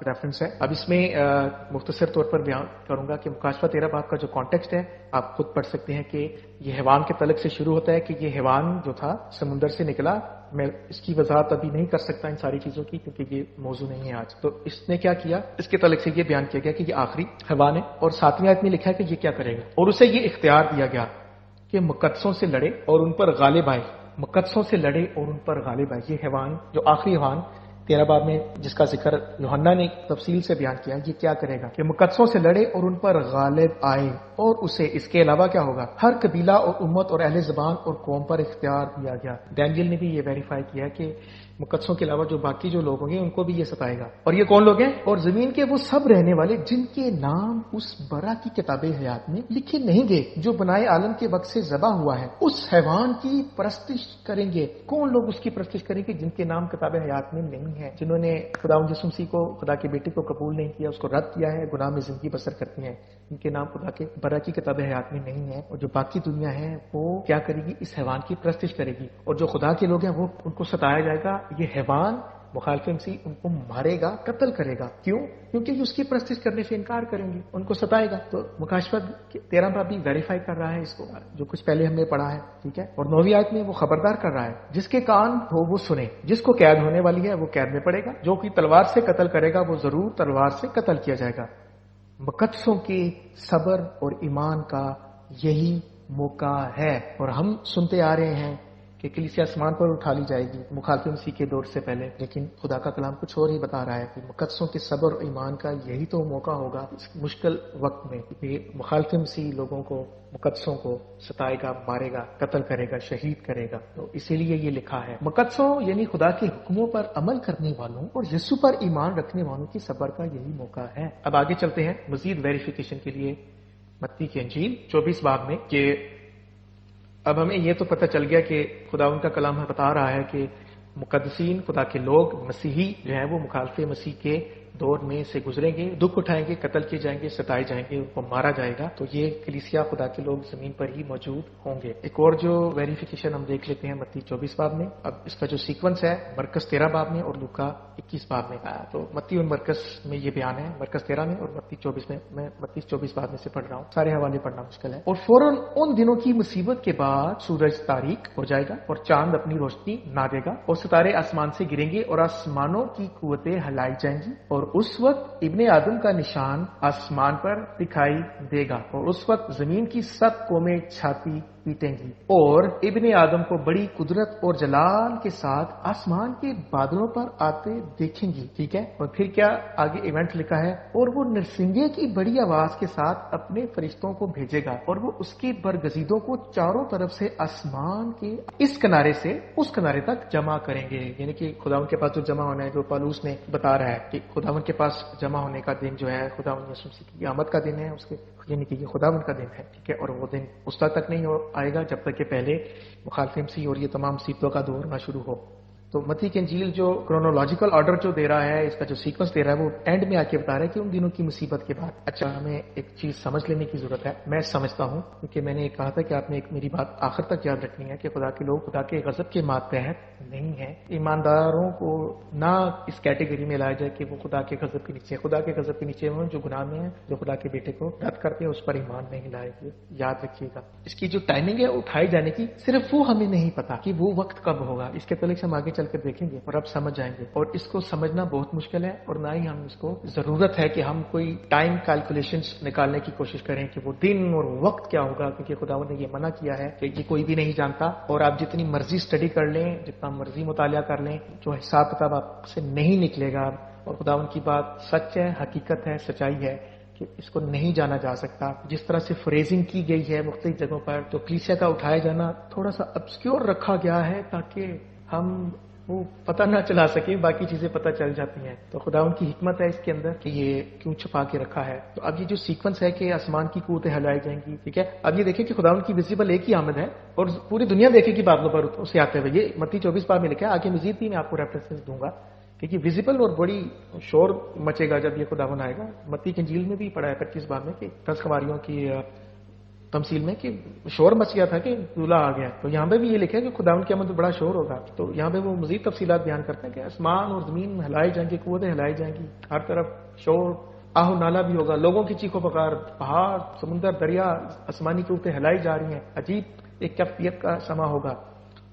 ریفرنس ہے. اب اس میں مختصر طور پر بیان کروں گا کہ مکاشفہ 13 باب کا جو کانٹیکسٹ ہے آپ خود پڑھ سکتے ہیں کہ یہ حیوان کے تعلق سے شروع ہوتا ہے کہ یہ حیوان جو تھا سمندر سے نکلا. میں اس کی وضاحت ابھی نہیں کر سکتا ان ساری چیزوں کی کیونکہ یہ موضوع نہیں ہے آج. تو اس نے کیا کیا, اس کے تعلق سے یہ بیان کیا گیا کہ یہ آخری حیوان ہے, اور 7ویں آیت میں لکھا ہے کہ یہ کیا کرے گا, اور اسے یہ اختیار دیا گیا کہ مقدسوں سے لڑے اور ان پر غالب آئے. مقدسوں سے لڑے اور ان پر غالب آئے. یہ حیوان جو آخری حیوان 13 باب میں جس کا ذکر یوحنا نے تفصیل سے بیان کیا, یہ کیا کرے گا کہ مقدسوں سے لڑے اور ان پر غالب آئے, اور اسے اس کے علاوہ کیا ہوگا, ہر قبیلہ اور امت اور اہل زبان اور قوم پر اختیار دیا گیا. دانیل نے بھی یہ ویریفائی کیا کہ مقدسوں کے علاوہ جو باقی جو لوگ ہوں گے ان کو بھی یہ ستائے گا. اور یہ کون لوگ ہیں, اور زمین کے وہ سب رہنے والے جن کے نام اس برا کی کتاب حیات میں لکھے نہیں گئے جو بنائے عالم کے وقت سے ذبح ہوا ہے, اس حیوان کی پرستش کریں گے. کون لوگ اس کی پرستش کریں گے, جن کے نام کتاب حیات میں نہیں ہے, جنہوں نے خدا یسوع مسیح کو, خدا کے بیٹے کو قبول نہیں کیا, اس کو رد کیا ہے, گناہ میں زندگی بسر کرتے ہیں, ان کے نام خدا کے برا کی کتاب حیات میں نہیں ہے. اور جو باقی دنیا ہے وہ کیا کرے گی, اس حیوان کی پرستش کرے گی. اور جو خدا کے لوگ ہیں وہ ان کو ستایا جائے گا. یہ حیوان مخالف مسیح ان کو مارے گا, قتل کرے گا. کیوں, کیونکہ یہ اس کی پرستش کرنے سے انکار کریں گے, ان کو ستائے گا. تو مکاشفہ 13 باب بھی ویریفائی کر رہا ہے اس کو, جو کچھ پہلے ہم نے پڑھا ہے, ٹھیک ہے. اور 9ویں آیت میں وہ خبردار کر رہا ہے, جس کے کان ہو وہ سنے, جس کو قید ہونے والی ہے وہ قید میں پڑے گا, جو کوئی تلوار سے قتل کرے گا وہ ضرور تلوار سے قتل کیا جائے گا. مقدسوں کے صبر اور ایمان کا یہی موقع ہے. اور ہم سنتے آ رہے ہیں کہ کلیسیا آسمان پر اٹھا لی جائے گی مخالف مسیح کے دور سے پہلے, لیکن خدا کا کلام کچھ اور ہی بتا رہا ہے کہ مقدسوں کے صبر اور ایمان کا یہی تو موقع ہوگا اس مشکل وقت میں کہ مخالف مسیح لوگوں کو, مقدسوں کو ستائے گا, مارے گا, قتل کرے گا, شہید کرے گا. تو اسی لیے یہ لکھا ہے مقدسوں یعنی خدا کے حکموں پر عمل کرنے والوں اور یسوع پر ایمان رکھنے والوں کی صبر کا یہی موقع ہے. اب آگے چلتے ہیں مزید ویریفیکیشن کے لیے متی کی انجیل 24 باب میں, کہ اب ہمیں یہ تو پتہ چل گیا کہ خدا ان کا کلام بتا رہا ہے کہ مقدسین, خدا کے لوگ, مسیحی جو ہیں وہ مخالف مسیح کے دور میں سے گزریں گے, دکھ اٹھائیں گے, قتل کیے جائیں گے, ستائے جائیں گے, ان کو مارا جائے گا. تو یہ کلیسیا خدا کے لوگ زمین پر ہی موجود ہوں گے. ایک اور جو ویریفیکیشن ہم دیکھ لیتے ہیں متی 24 باب میں. اب اس کا جو سیکوینس ہے مرکز 13 باب میں اور لوکا 21 باب میں. تو متی اور مرکز میں یہ بیان ہے, مرکز 13 میں اور متی 24 میں. میں متی 24 باب میں سے پڑھ رہا ہوں, سارے حوالے پڑھنا مشکل ہے. اور فوراً ان دنوں کی مصیبت کے بعد سورج تاریک ہو جائے گا اور چاند اپنی روشنی نہ دے گا, اور ستارے آسمان سے گریں گے اور آسمانوں کی قوتیں ہلائی جائیں گی, اور اس وقت ابن آدم کا نشان آسمان پر دکھائی دے گا, اور اس وقت زمین کی سب قومیں چھاتی پیٹیں گی اور ابن آدم کو بڑی قدرت اور جلال کے ساتھ آسمان کے بادلوں پر آتے دیکھیں گی. ٹھیک ہے. اور پھر کیا آگے ایونٹ لکھا ہے, اور وہ نرسنگے کی بڑی آواز کے ساتھ اپنے فرشتوں کو بھیجے گا, اور وہ اس کے برگزیدوں کو چاروں طرف سے آسمان کے اس کنارے سے اس کنارے تک جمع کریں گے. یعنی کہ خدا ان کے پاس جو جمع ہونا ہے, جو پالوس نے بتا رہا ہے کہ خدا ان کے پاس جمع ہونے کا دن جو ہے خدا یسوع مسیح کی آمد کا دن ہے, اس کے یعنی کہ یہ خدا ان کا دن ہے. ٹھیک ہے. اور وہ دن اس تک نہیں آئے گا جب تک کہ پہلے مخالف مسیح اور یہ تمام مصیبتوں کا دور نہ شروع ہو. تو متی کی انجیل جو کرونولوجیکل آرڈر جو دے رہا ہے, اس کا جو سیکوینس دے رہا ہے, وہ اینڈ میں آ کے بتا رہا ہے کہ ان دنوں کی مصیبت کے بعد. اچھا, ہمیں ایک چیز سمجھ لینے کی ضرورت ہے. میں سمجھتا ہوں کیونکہ میں نے کہا تھا کہ آپ نے ایک میری بات آخر تک یاد رکھنی ہے کہ خدا کے لوگ خدا کے غضب کے ماتحت نہیں ہیں. ایمانداروں کو نہ اس کیٹیگری میں لایا جائے کہ وہ خدا کے غضب کے نیچے, خدا کے غضب کے نیچے ہوں جو گناہ میں ہیں, جو خدا کے بیٹے کو رد کرتے ہیں, اس پر ایمان نہیں لائے گے. یاد رکھیے گا اس کی جو ٹائمنگ ہے اٹھائے جانے کی, صرف وہ ہمیں نہیں پتا کہ وہ وقت کب ہوگا. اس کے تعلق سے ہم آگے چل کر دیکھیں گے اور اب سمجھ جائیں گے. اور اس کو سمجھنا بہت مشکل ہے, اور نہ ہی ہم اس کو ضرورت ہے کہ ہم کوئی ٹائم کیلکولیشنز نکالنے کی کوشش کریں کہ وہ دن اور وقت کیا ہوگا, کیونکہ خداوند نے یہ منع کیا ہے کہ یہ کوئی بھی نہیں جانتا. اور آپ جتنی مرضی اسٹڈی کر لیں, جتنا مرضی مطالعہ کر لیں, جو حساب کتاب آپ سے نہیں نکلے گا. اور خداوند کی بات سچ ہے, حقیقت ہے, سچائی ہے کہ اس کو نہیں جانا جا سکتا. جس طرح سے فریزنگ کی گئی ہے مختلف جگہوں پر، تو کلیسیا کا اٹھایا جانا تھوڑا سا ابسکیور رکھا گیا ہے تاکہ ہم وہ پتہ نہ چلا سکے، باقی چیزیں پتہ چل جاتی ہیں. تو خداوند کی حکمت ہے اس کے اندر کہ یہ کیوں چھپا کے رکھا ہے. تو اب یہ جو سیکوینس ہے کہ آسمان کی قوتیں ہلائی جائیں گی، ٹھیک ہے. اب یہ دیکھیں کہ خداوند کی ویزیبل ایک ہی آمد ہے اور پوری دنیا دیکھے گی بادلوں پر اسے آتے ہوئے. یہ متی 24 باب میں لکھا ہے. آگے مزید بھی میں آپ کو ریفرنسز دوں گا کہ ویزیبل اور بڑی شور مچے گا جب یہ خداوند آئے گا. متی کی انجیل میں بھی پڑھا ہے 25 باب میں کہ 10 سواریوں کی تمثیل میں کہ شور مچ گیا تھا کہ دولہا آ گیا. تو یہاں پہ بھی یہ لکھا ہے کہ خداوند کی آمد میں بڑا شور ہوگا. تو یہاں پہ وہ مزید تفصیلات بیان کرتے ہیں کہ آسمان اور زمین ہلائی جائیں گی، قوتیں ہلائی جائیں گی، ہر طرف شور آہ و نالا بھی ہوگا، لوگوں کی چیخو پکار، پہاڑ، سمندر، دریا، آسمانی قوتیں ہلائی جا رہی ہیں. عجیب ایک کیفیت کا سما ہوگا.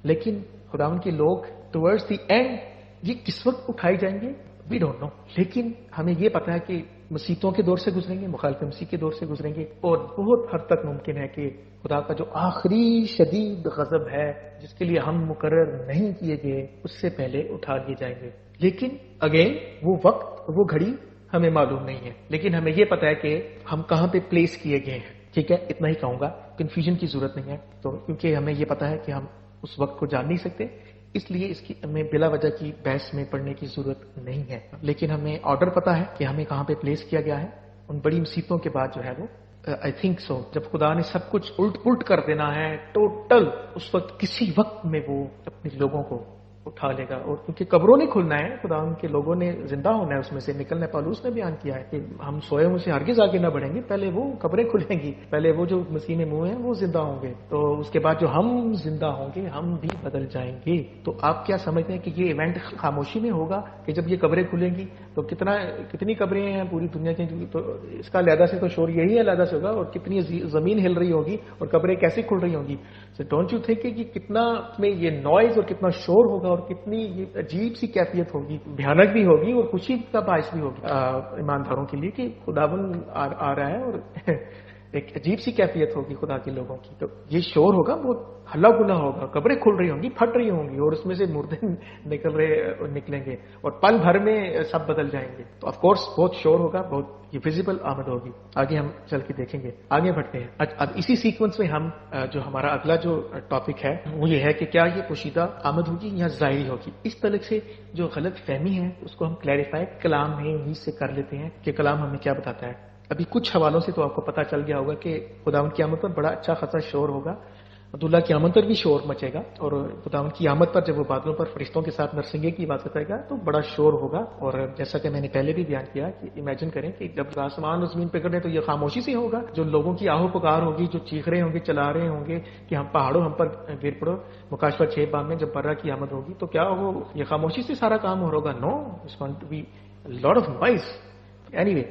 لیکن خداوند کے لوگ ٹورڈز دی اینڈ یہ کس وقت اٹھائی جائیں گے وی ڈونٹ نو. لیکن ہمیں یہ پتا ہے کہ مسیحوں کے دور سے گزریں گے، مخالف مسیح کے دور سے گزریں گے، اور بہت حد تک ممکن ہے کہ خدا کا جو آخری شدید غضب ہے جس کے لیے ہم مقرر نہیں کیے گئے اس سے پہلے اٹھا لیے جائیں گے. لیکن اگین وہ وقت، وہ گھڑی ہمیں معلوم نہیں ہے. لیکن ہمیں یہ پتا ہے کہ ہم کہاں پہ پلیس کیے گئے ہیں. ٹھیک ہے، اتنا ہی کہوں گا، کنفیوژن کی ضرورت نہیں ہے. تو کیونکہ ہمیں یہ پتا ہے کہ ہم اس وقت کو جان نہیں سکتے، اس لیے اس کی ہمیں بلا وجہ کی بحث میں پڑھنے کی ضرورت نہیں ہے. لیکن ہمیں آرڈر پتا ہے کہ ہمیں کہاں پہ پلیس کیا گیا ہے. ان بڑی مصیبتوں کے بعد جو ہے وہ آئی تھنک سو جب خدا نے سب کچھ الٹ پلٹ کر دینا ہے ٹوٹل، اس وقت کسی وقت میں وہ اپنے لوگوں کو اٹھا لے گا. اور کیونکہ قبروں نہیں کھلنا ہے، خدا ان کے لوگوں نے زندہ ہونا ہے، اس میں سے نکلنا ہے. پالوس نے بیان کیا ہے کہ ہم سوئے ہوں سے ہرگز آگے نہ بڑھیں گے، پہلے وہ قبریں کھلیں گی، پہلے وہ جو مسیح میں منہ ہیں وہ زندہ ہوں گے. تو اس کے بعد جو ہم زندہ ہوں گے ہم بھی بدل جائیں گے. تو آپ کیا سمجھتے ہیں کہ یہ ایونٹ خاموشی میں ہوگا کہ جب یہ قبریں کھلیں گی تو کتنی قبریں ہیں پوری دنیا کی؟ تو اس کا علیحدہ سے تو شور یہی علیحدہ سے ہوگا، اور کتنی زمین ہل رہی ہوگی اور قبریں کیسے کھل رہی ہوں گی. سو ڈونٹ یو تھنک کہ کتنا میں یہ نوائز اور کتنا شور ہوگا اور کتنی یہ عجیب سی کیفیت ہوگی، بھیانک بھی ہوگی اور خوشی کا باعث بھی ہوگی ایمانداروں کے لیے کہ خداوند آ رہا ہے، اور ایک عجیب سی کیفیت ہوگی خدا کے لوگوں کی. تو یہ شور ہوگا، بہت ہلا گلا ہوگا، قبریں کھل رہی ہوں گی، پھٹ رہی ہوں گی، اور اس میں سے مردے نکلیں گے، اور پل بھر میں سب بدل جائیں گے. تو آف کورس بہت شور ہوگا، بہت یہ ویزیبل آمد ہوگی. آگے ہم چل کے دیکھیں گے، آگے بڑھتے ہیں. اب اسی سیکوینس میں ہم جو ہمارا اگلا جو ٹاپک ہے وہ یہ ہے کہ کیا یہ پوشیدہ آمد ہوگی یا ظاہری ہوگی. اس طرح سے جو غلط فہمی ہے اس کو ہم کلیریفائی کلام میں ہی سے کر لیتے ہیں کہ کلام ہمیں کیا بتاتا ہے. ابھی کچھ حوالوں سے تو آپ کو پتا چل گیا ہوگا کہ خداوند کی آمد پر بڑا اچھا خاصا شور ہوگا، عبداللہ کی آمد پر بھی شور مچے گا، اور خداوند کی آمد پر جب وہ بادلوں پر فرشتوں کے ساتھ نرسنگے کی بات کرے گا تو بڑا شور ہوگا. اور جیسا کہ میں نے پہلے بھی بیان کیا کہ امیجن کریں کہ جب آسمان اور زمین پکڑ رہے تو یہ خاموشی سے ہوگا. جو لوگوں کی آہو پکار ہوگی، جو چیخ رہے ہوں گے، چلا رہے ہوں گے کہ ہم پہاڑوں ہم پر گر پڑو. مکاشفہ 6 باب میں جب برہ کی آمد ہوگی تو کیا وہ یہ خاموشی سے سارا کام ہوگا؟ No, it's going to be lot of noise. Anyway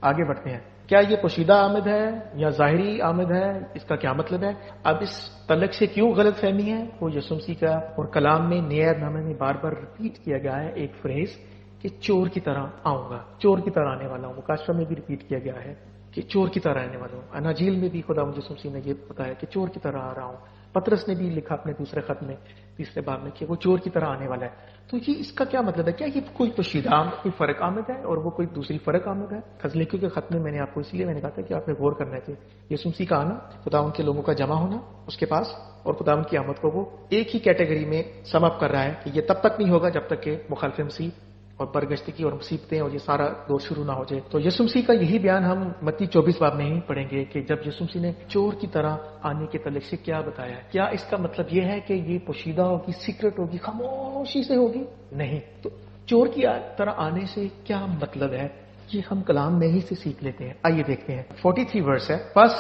آگے بڑھتے ہیں. کیا یہ پوشیدہ آمد ہے یا ظاہری آمد ہے؟ اس کا کیا مطلب ہے؟ اب اس تعلق سے کیوں غلط فہمی ہے؟ وہ یسوع مسیح کا اور کلام میں نئے عہد نامے میں بار بار ریپیٹ کیا گیا ہے ایک فریز کہ چور کی طرح آؤں گا، چور کی طرح آنے والا ہوں. مکاشفہ میں بھی ریپیٹ کیا گیا ہے کہ چور کی طرح آنے والا ہوں. اناجیل میں بھی خدا یسوع مسیح نے یہ بتایا کہ چور کی طرح آ رہا ہوں. پطرس نے بھی لکھا اپنے دوسرے خط میں 3 باب میں کہ وہ چور کی طرح آنے والا ہے. تو یہ اس کا کیا مطلب ہے؟ کیا یہ کوئی پوشیدہ کوئی فرق آمد ہے اور وہ کوئی دوسری فرق آمد ہے؟ تسلیکیوں کے خط میں نے آپ کو اس لیے میں نے کہا تھا کہ آپ نے غور کرنا ہے کہ یسوع مسیح کا آنا، خداوند کے لوگوں کا جمع ہونا اس کے پاس، اور خداوند کی آمد کو وہ ایک ہی کیٹیگری میں سم اپ کر رہا ہے کہ یہ تب تک نہیں ہوگا جب تک کہ مخالف مسیح اور برگشتگی اور مصیبتیں اور یہ سارا دور شروع نہ ہو جائے. تو یسوع مسیح کا یہی بیان ہم متی 24 باب میں ہی پڑھیں گے کہ جب یسوع مسیح نے چور کی طرح آنے کے تعلق سے کیا بتایا ہے. کیا اس کا مطلب یہ ہے کہ یہ پوشیدہ ہوگی، سیکرٹ ہوگی، خاموشی سے ہوگی؟ نہیں. تو چور کی طرح آنے سے کیا مطلب ہے یہ ہم کلام میں ہی سے سیکھ لیتے ہیں. آئیے دیکھتے ہیں. 43 ورس ہے. بس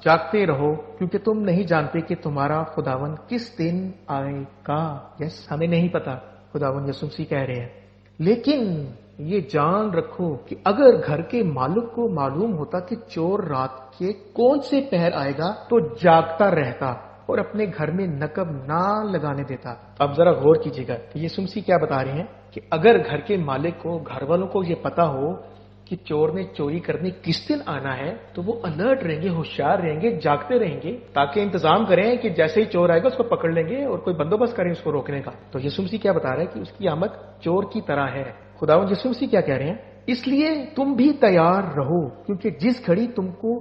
جاگتے رہو کیونکہ تم نہیں جانتے کہ تمہارا خداوند کس دن آئے گا. یس، ہمیں نہیں پتا، خداوند یسوع مسیح کہہ رہے ہیں. لیکن یہ جان رکھو کہ اگر گھر کے مالک کو معلوم ہوتا کہ چور رات کے کون سے پہر آئے گا تو جاگتا رہتا اور اپنے گھر میں نقب نہ لگانے دیتا. اب ذرا غور کیجیے گا کہ یسوع مسیح کیا بتا رہے ہیں کہ اگر گھر کے مالک کو، گھر والوں کو یہ پتا ہو کہ چور نے چوری کرنے کس دن آنا ہے تو وہ الرٹ رہیں گے، ہوشیار رہیں گے، جاگتے رہیں گے تاکہ انتظام کریں کہ جیسے ہی چور آئے گا اس کو پکڑ لیں گے اور کوئی بندوبست کریں اس کو روکنے کا. تو یسوع مسیح کیا بتا رہا ہے کہ اس کی آمد چور کی طرح ہے. خداوند یسوع مسیح کیا کہہ رہے ہیں اس لیے تم بھی تیار رہو، کیونکہ جس گھڑی تم کو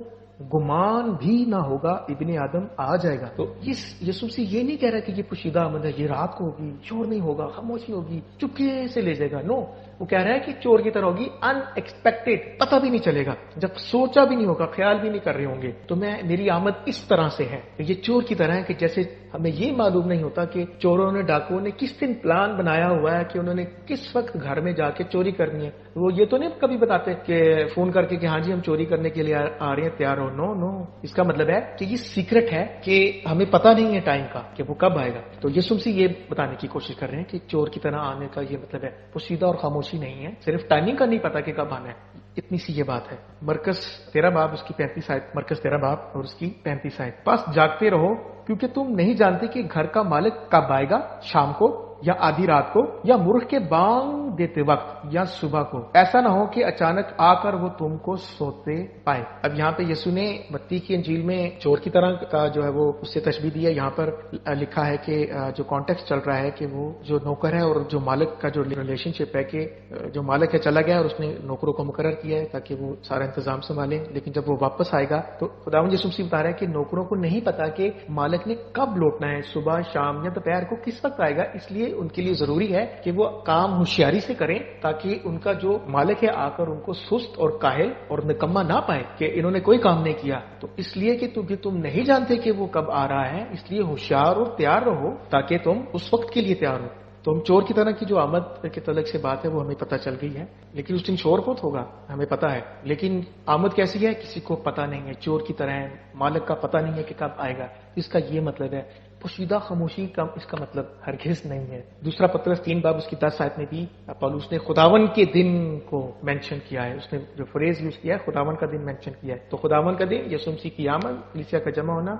گمان بھی نہ ہوگا ابن آدم آ جائے گا۔ تو یسوع مسیح یہ نہیں کہہ رہا کہ یہ پوشیدہ آمد ہے، یہ رات کو ہوگی، شور نہیں ہوگا، خاموشی ہوگی، چپکے سے لے جائے گا۔ نو، وہ کہہ رہا ہے کہ چور کی طرح ہوگی، ان ایکسپیکٹڈ، پتہ بھی نہیں چلے گا، جب سوچا بھی نہیں ہوگا، خیال بھی نہیں کر رہے ہوں گے۔ تو میری آمد اس طرح سے ہے، یہ چور کی طرح ہے کہ جیسے ہمیں یہ معلوم نہیں ہوتا کہ چوروں نے، ڈاکوؤں نے کس دن پلان بنایا ہوا ہے کہ انہوں نے کس وقت گھر میں جا کے چوری کرنی ہے۔ وہ یہ تو نہیں کبھی بتاتے کہ فون کر کے کہ ہاں جی ہم چوری کرنے کے لیے آ رہے ہیں، تیار ہو۔ نو نو، اس کا مطلب ہے کہ یہ سیکرٹ ہے کہ ہمیں پتہ نہیں ہے ٹائم کا کہ وہ کب آئے گا۔ تو یسوع مسیح یہ بتانے کی کوشش کر رہے ہیں کہ چور کی طرح آنے کا یہ مطلب ہے پوشیدہ اور خاموشی نہیں ہے، صرف ٹائمنگ کا نہیں پتا کہ کب آنا ہے، اتنی سی یہ بات ہے۔ مرکز 13 باب اس کی 35 آیت، مرکز 13 باب اور اس کی 35 آیت، بس جاگتے رہو کیونکہ تم نہیں جانتے کہ گھر کا مالک کب آئے گا، شام کو یا آدھی رات کو یا مرغ کے بانگ دیتے وقت یا صبح کو، ایسا نہ ہو کہ اچانک آ کر وہ تم کو سوتے پائے۔ اب یہاں پہ یسوع نے متی کی انجیل میں چور کی طرح کا جو ہے وہ اس سے تشبیہ دی ہے۔ یہاں پر لکھا ہے کہ جو کانٹیکسٹ چل رہا ہے کہ وہ جو نوکر ہے اور جو مالک کا جو ریلیشن شپ ہے کہ جو مالک ہے چلا گیا اور اس نے نوکروں کو مقرر کیا ہے تاکہ وہ سارا انتظام سنبھالیں، لیکن جب وہ واپس آئے گا تو خداوند یسوع مسیح بتا رہا ہے کہ نوکروں کو نہیں پتا کہ مالک نے کب لوٹنا ہے، صبح، شام یا دوپہر کو، کس وقت آئے گا۔ اس لیے ان کے لیے ضروری ہے کہ وہ کام ہوشیاری سے کریں تاکہ ان کا جو مالک ہے آ کر ان کو سست اور کاہل اور نکما نہ پائے کہ انہوں نے کوئی کام نہیں کیا۔ تو اس لیے کہ تم نہیں جانتے کہ وہ کب آ رہا ہے، اس لیے ہوشیار اور تیار رہو تاکہ تم اس وقت کے لیے تیار ہو۔ تو چور کی طرح کی جو آمد کے تعلق سے بات ہے وہ ہمیں پتہ چل گئی ہے، لیکن اس دن شور بہت ہوگا ہمیں پتہ ہے، لیکن آمد کیسی ہے کسی کو پتہ نہیں ہے، چور کی طرح ہے، مالک کا پتہ نہیں ہے کہ کب آئے گا۔ اس کا یہ مطلب ہے پوشیدہ خاموشی کا اس کا مطلب ہرگز نہیں ہے۔ دوسرا پطرس 3 باب اس کی 10 آیت میں بھی پولس نے خداون کے دن کو مینشن کیا ہے، اس نے جو فریز یوز کیا ہے خداون کا دن مینشن کیا ہے۔ تو خداون کا دن، یسوع مسیح کی آمد، کلیسیا کا جمع ہونا،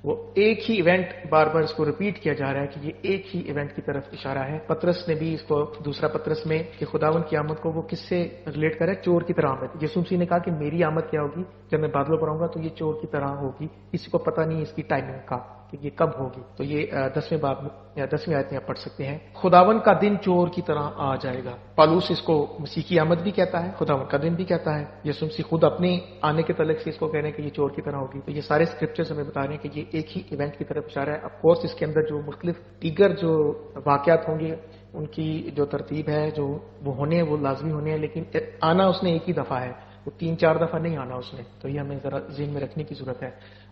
وہ ایک ہی ایونٹ، بار بار اس کو ریپیٹ کیا جا رہا ہے کہ یہ ایک ہی ایونٹ کی طرف اشارہ ہے۔ پطرس نے بھی اس کو دوسرا پطرس میں کہ خداون کی آمد کو وہ کس سے ریلیٹ کرے، چور کی طرح آمد۔ یسوع مسیح نے کہا کہ میری آمد کیا ہوگی، جب میں بادلوں پر آؤں گا تو یہ چور کی طرح ہوگی، کسی کو پتہ نہیں اس کی ٹائمنگ کا کہ یہ کب ہوگی۔ تو یہ 10ویں باب یا 10ویں آیت میں آپ پڑھ سکتے ہیں، خداون کا دن چور کی طرح آ جائے گا۔ پالوس اس کو مسیح کی آمد بھی کہتا ہے، خداون کا دن بھی کہتا ہے۔ یسوع مسیح خود اپنے آنے کے تعلق سے اس کو کہہ رہے ہیں کہ یہ چور کی طرح ہوگی۔ تو یہ سارے اسکرپچرز ہمیں بتا رہے ہیں کہ یہ ایک ہی ایونٹ کی طرف اشارہ ہے۔ آف کورس اس کے اندر جو مختلف دیگر جو واقعات ہوں گے ان کی جو ترتیب ہے جو وہ ہونے ہیں وہ لازمی ہونے ہیں، لیکن آنا اس نے ایک ہی دفعہ ہے، وہ 3-4 دفعہ نہیں آنا اس نے۔ تو یہ ہمیں ذرا ذہن میں رکھنے کی ضرورت ہے۔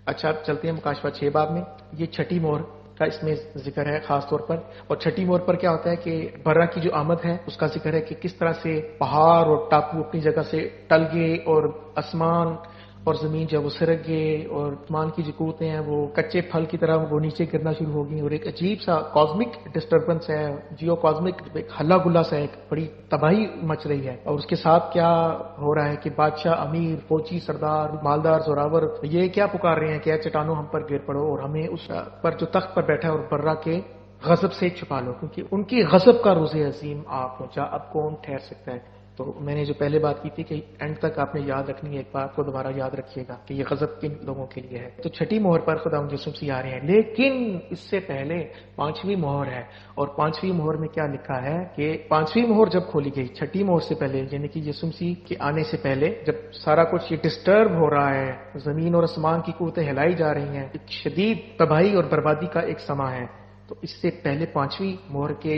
اچھا چلتے ہیں مکاشفہ 6 باب میں، یہ چھٹی مہر کا اس میں ذکر ہے خاص طور پر۔ اور چھٹی مہر پر کیا ہوتا ہے کہ برا کی جو آمد ہے اس کا ذکر ہے کہ کس طرح سے پہاڑ اور ٹاپو اپنی جگہ سے ٹل گئے اور آسمان اور زمین جو ہے وہ سرک گئے اور آسمان کی جو قوتیں ہیں وہ کچے پھل کی طرح وہ نیچے گرنا شروع ہو گئی، اور ایک عجیب سا کاسمک ڈسٹربنس ہے، جیو کاسمک ایک ہلا گلا سا، ایک بڑی تباہی مچ رہی ہے۔ اور اس کے ساتھ کیا ہو رہا ہے کہ بادشاہ، امیر، فوجی، سردار، مالدار، زوراور یہ کیا پکار رہے ہیں کہ اے چٹانوں ہم پر گر پڑو اور ہمیں اس پر جو تخت پر بیٹھا ہے اور برا کے غضب سے چھپا لو، کیونکہ ان کی غضب کا روز عظیم آ پہنچا، اب کون ٹھہر سکتا ہے۔ تو میں نے جو پہلے بات کی تھی کہ اینڈ تک آپ نے یاد رکھنی ہے، ایک بات کو دوبارہ یاد رکھیے گا کہ یہ غضب کن لوگوں کے لیے ہے۔ تو چھٹی مہر پر خداوند یسوع مسیح آ رہے ہیں، لیکن اس سے پہلے 5ویں مہر ہے، اور 5ویں مہر میں کیا لکھا ہے کہ 5ویں مہر جب کھولی گئی، چھٹی مہر سے پہلے یعنی کہ یسوع مسیح کے آنے سے پہلے، جب سارا کچھ یہ ڈسٹرب ہو رہا ہے، زمین اور آسمان کی قوتیں ہلائی جا رہی ہیں، ایک شدید تباہی اور بربادی کا ایک سماں ہے، تو اس سے پہلے 5ویں مہر کے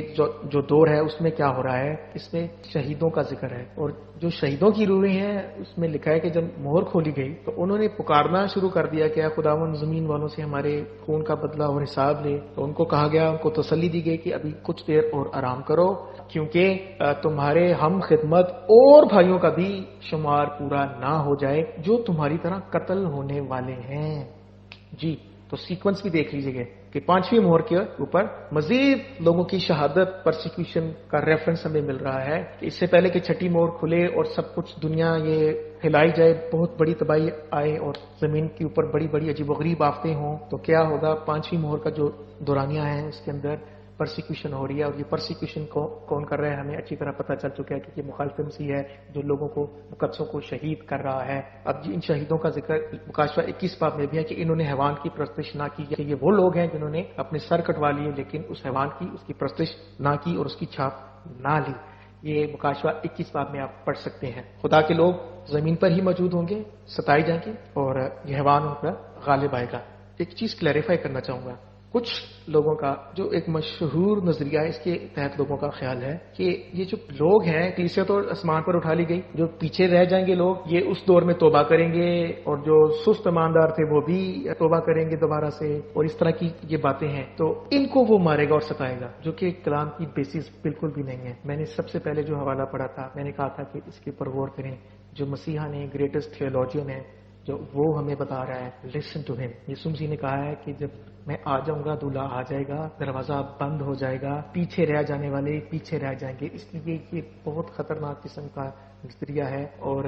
جو دور ہے اس میں کیا ہو رہا ہے، اس میں شہیدوں کا ذکر ہے، اور جو شہیدوں کی روحیں ہیں اس میں لکھا ہے کہ جب مہر کھولی گئی تو انہوں نے پکارنا شروع کر دیا کہ اے خداوند زمین والوں سے ہمارے خون کا بدلہ اور حساب لے۔ تو ان کو کہا گیا، ان کو تسلی دی گئی کہ ابھی کچھ دیر اور آرام کرو، کیونکہ تمہارے ہم خدمت اور بھائیوں کا بھی شمار پورا نہ ہو جائے جو تمہاری طرح قتل ہونے والے ہیں۔ جی تو سیکوینس بھی دیکھ لیجیے گا کہ 5ویں مہر کے اوپر مزید لوگوں کی شہادت، پرسیکیوشن کا ریفرنس ہمیں مل رہا ہے کہ اس سے پہلے کہ چھٹی مہر کھلے اور سب کچھ دنیا یہ ہلائی جائے، بہت بڑی تباہی آئے اور زمین کے اوپر بڑی بڑی عجیب و غریب آفتیں ہوں، تو کیا ہوگا، 5ویں مہر کا جو دورانیہ ہے اس کے اندر پرسیکیوشن ہو رہی ہے، اور یہ پرسیکیوشن کون کر رہا ہے ہمیں اچھی طرح پتہ چل چکا ہے کہ یہ مخالف مسیح ہے جو لوگوں کو، مقدسوں کو شہید کر رہا ہے۔ اب ان شہیدوں کا ذکر مکاشفہ 21 باب میں بھی ہے کہ انہوں نے حیوان کی پرستش نہ کی، کہ یہ وہ لوگ ہیں جنہوں نے اپنے سر کٹوا لیے لیکن اس حیوان کی، اس کی پرستش نہ کی اور اس کی چھاپ نہ لی۔ یہ مکاشفہ 21 باب میں آپ پڑھ سکتے ہیں. خدا کے لوگ زمین پر ہی موجود ہوں گے، ستائے جائیں گے، اور یہ حیوان ان پر غالب آئے گا. ایک چیز کلیریفائی کرنا چاہوں گا. کچھ لوگوں کا جو ایک مشہور نظریہ ہے، اس کے تحت لوگوں کا خیال ہے کہ یہ جو لوگ ہیں، کلیسیا تو آسمان پر اٹھا لی گئی، جو پیچھے رہ جائیں گے لوگ یہ اس دور میں توبہ کریں گے، اور جو سست ایماندار تھے وہ بھی توبہ کریں گے دوبارہ سے، اور اس طرح کی یہ باتیں ہیں. تو ان کو وہ مارے گا اور ستائے گا، جو کہ کلام کی بیسس بالکل بھی نہیں ہے. میں نے سب سے پہلے جو حوالہ پڑھا تھا، میں نے کہا تھا کہ اس کے اوپر غور کریں. جو مسیحا نے گریٹسٹ تھیولوجین ہے، جو وہ ہمیں بتا رہا ہے، لسن ٹو ہم. یسوع مسیح نے کہا ہے کہ جب میں آ جاؤں گا، دولہا آ جائے گا، دروازہ بند ہو جائے گا، پیچھے رہ جانے والے پیچھے رہ جائیں گے. اس لیے یہ بہت خطرناک قسم کا نظریہ ہے، اور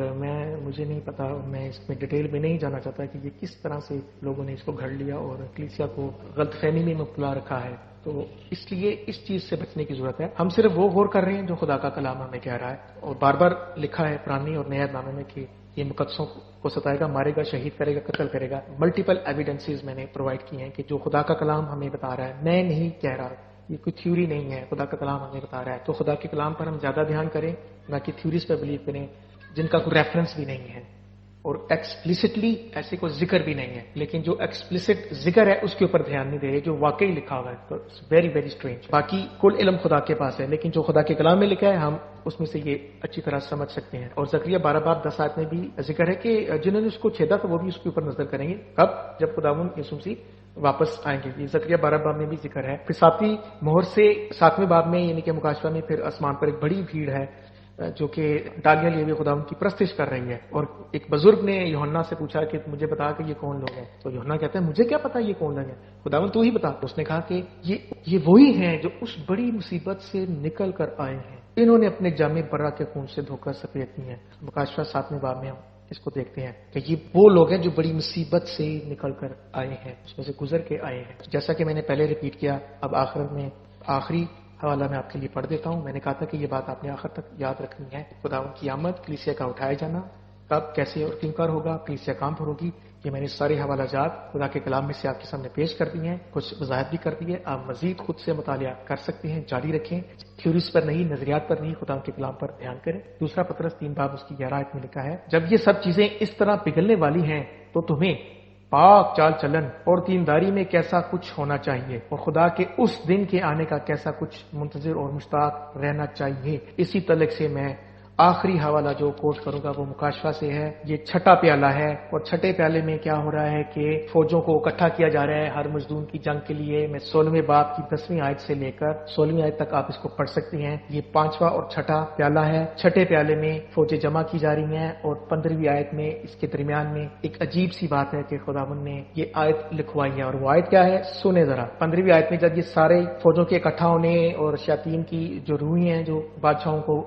مجھے نہیں پتا، میں اس میں ڈیٹیل میں نہیں جانا چاہتا کہ یہ کس طرح سے لوگوں نے اس کو گھڑ لیا اور کلیسیا کو غلط فہمی میں مبتلا رکھا ہے. تو اس لیے اس چیز سے بچنے کی ضرورت ہے. ہم صرف وہ غور کر رہے ہیں جو خدا کا کلام ہمیں کہہ رہا ہے، اور بار بار لکھا ہے پرانی اور نئے نامے میں کہ یہ مقدسوں کو ستائے گا، مارے گا، شہید کرے گا، قتل کرے گا. ملٹیپل ایویڈنسز میں نے پرووائڈ کی ہیں کہ جو خدا کا کلام ہمیں بتا رہا ہے. میں نہیں کہہ رہا، یہ کوئی تھیوری نہیں ہے، خدا کا کلام ہمیں بتا رہا ہے. تو خدا کے کلام پر ہم زیادہ دھیان کریں، نہ کہ تھیوریز پہ بلیو کریں جن کا کوئی ریفرنس بھی نہیں ہے، اور ایکسپلیسٹلی ایسے کوئی ذکر بھی نہیں ہے. لیکن جو ایکسپلیسٹ ذکر ہے اس کے اوپر دھیان نہیں دے رہے، جو واقعی لکھا ہوا ہے. تو ویری ویری اسٹرینج. باقی کل علم خدا کے پاس ہے، لیکن جو خدا کے کلام میں لکھا ہے ہم اس میں سے یہ اچھی طرح سمجھ سکتے ہیں. اور زکریا 12 باب 10 آیت میں بھی ذکر ہے کہ جنہوں نے اس کو چھیدا تو وہ بھی اس کے اوپر نظر کریں گے. کب؟ جب خداوند یسوع مسیح واپس آئیں گے. یہ زکریا 12 باب میں بھی ذکر ہے. پھر 7ویں مہر سے 7ویں باب میں یعنی کہ مکاشفہ میں پھر آسمان پر ایک بڑی بھیڑ ہے جو کہ ڈالیاں لیے ہوئے خداوند کی پرستش کر رہی ہے. اور ایک بزرگ نے یوحنا سے پوچھا کہ مجھے بتا کہ یہ کون لوگ ہیں. تو یوحنا کہتا ہے مجھے کیا پتا یہ کون لوگ ہیں، خداوند تو ہی بتا. اس نے کہا کہ یہ وہی ہیں جو اس بڑی مصیبت سے نکل کر آئے ہیں، انہوں نے اپنے جامع برہ کے خون سے دھوکہ سفید کی ہیں. مکاشفہ 7ویں باب میں ہم اس کو دیکھتے ہیں کہ یہ وہ لوگ ہیں جو بڑی مصیبت سے نکل کر آئے ہیں، اس میں سے گزر کے آئے ہیں. جیسا کہ میں نے پہلے ریپیٹ کیا، اب آخر میں آخری حوالہ میں آپ کے لیے پڑھ دیتا ہوں. میں نے کہا تھا کہ یہ بات آپ نے آخر تک یاد رکھنی ہے. خداوند کی آمد، کلیسیا کا اٹھایا جانا، کب، کیسے اور کیوں کر ہوگا، کلیسیا کام پر ہوگی. یہ میں نے سارے حوالہ جات خدا کے کلام میں سے آپ کے سامنے پیش کر دی ہیں، کچھ وضاحت بھی کر دی ہے. آپ مزید خود سے مطالعہ کر سکتے ہیں، جاری رکھیں. تھیوریز پر نہیں، نظریات پر نہیں، خدا کے کلام پر دھیان کریں. دوسرا پطرس 3 باب اس کی 11 آیت میں لکھا ہے، جب یہ سب چیزیں اس طرح پگھلنے والی ہیں تو تمہیں پاک چال چلن اور دینداری میں کیسا کچھ ہونا چاہیے، اور خدا کے اس دن کے آنے کا کیسا کچھ منتظر اور مشتاق رہنا چاہیے. اسی تعلق سے میں آخری حوالہ جو کوٹ کروں گا وہ مکاشفہ سے ہے. یہ چھٹا پیالہ ہے، اور چھٹے پیالے میں کیا ہو رہا ہے کہ فوجوں کو اکٹھا کیا جا رہا ہے ہر مزدون کی جنگ کے لیے. میں 16ویں باب کی 10ویں آیت سے لے کر 16ویں آیت تک آپ اس کو پڑھ سکتے ہیں. یہ 5واں اور چھٹا پیالہ ہے. چھٹے پیالے میں فوجیں جمع کی جا رہی ہیں، اور 15ویں آیت میں اس کے درمیان میں ایک عجیب سی بات ہے کہ خداوند نے یہ آیت لکھوائی ہے. اور وہ آیت کیا ہے؟ سنیں ذرا. 15ویں آیت میں جب یہ سارے فوجوں کے اکٹھا ہونے اور شیاطین کی جو روحیں ہیں جو بادشاہوں کو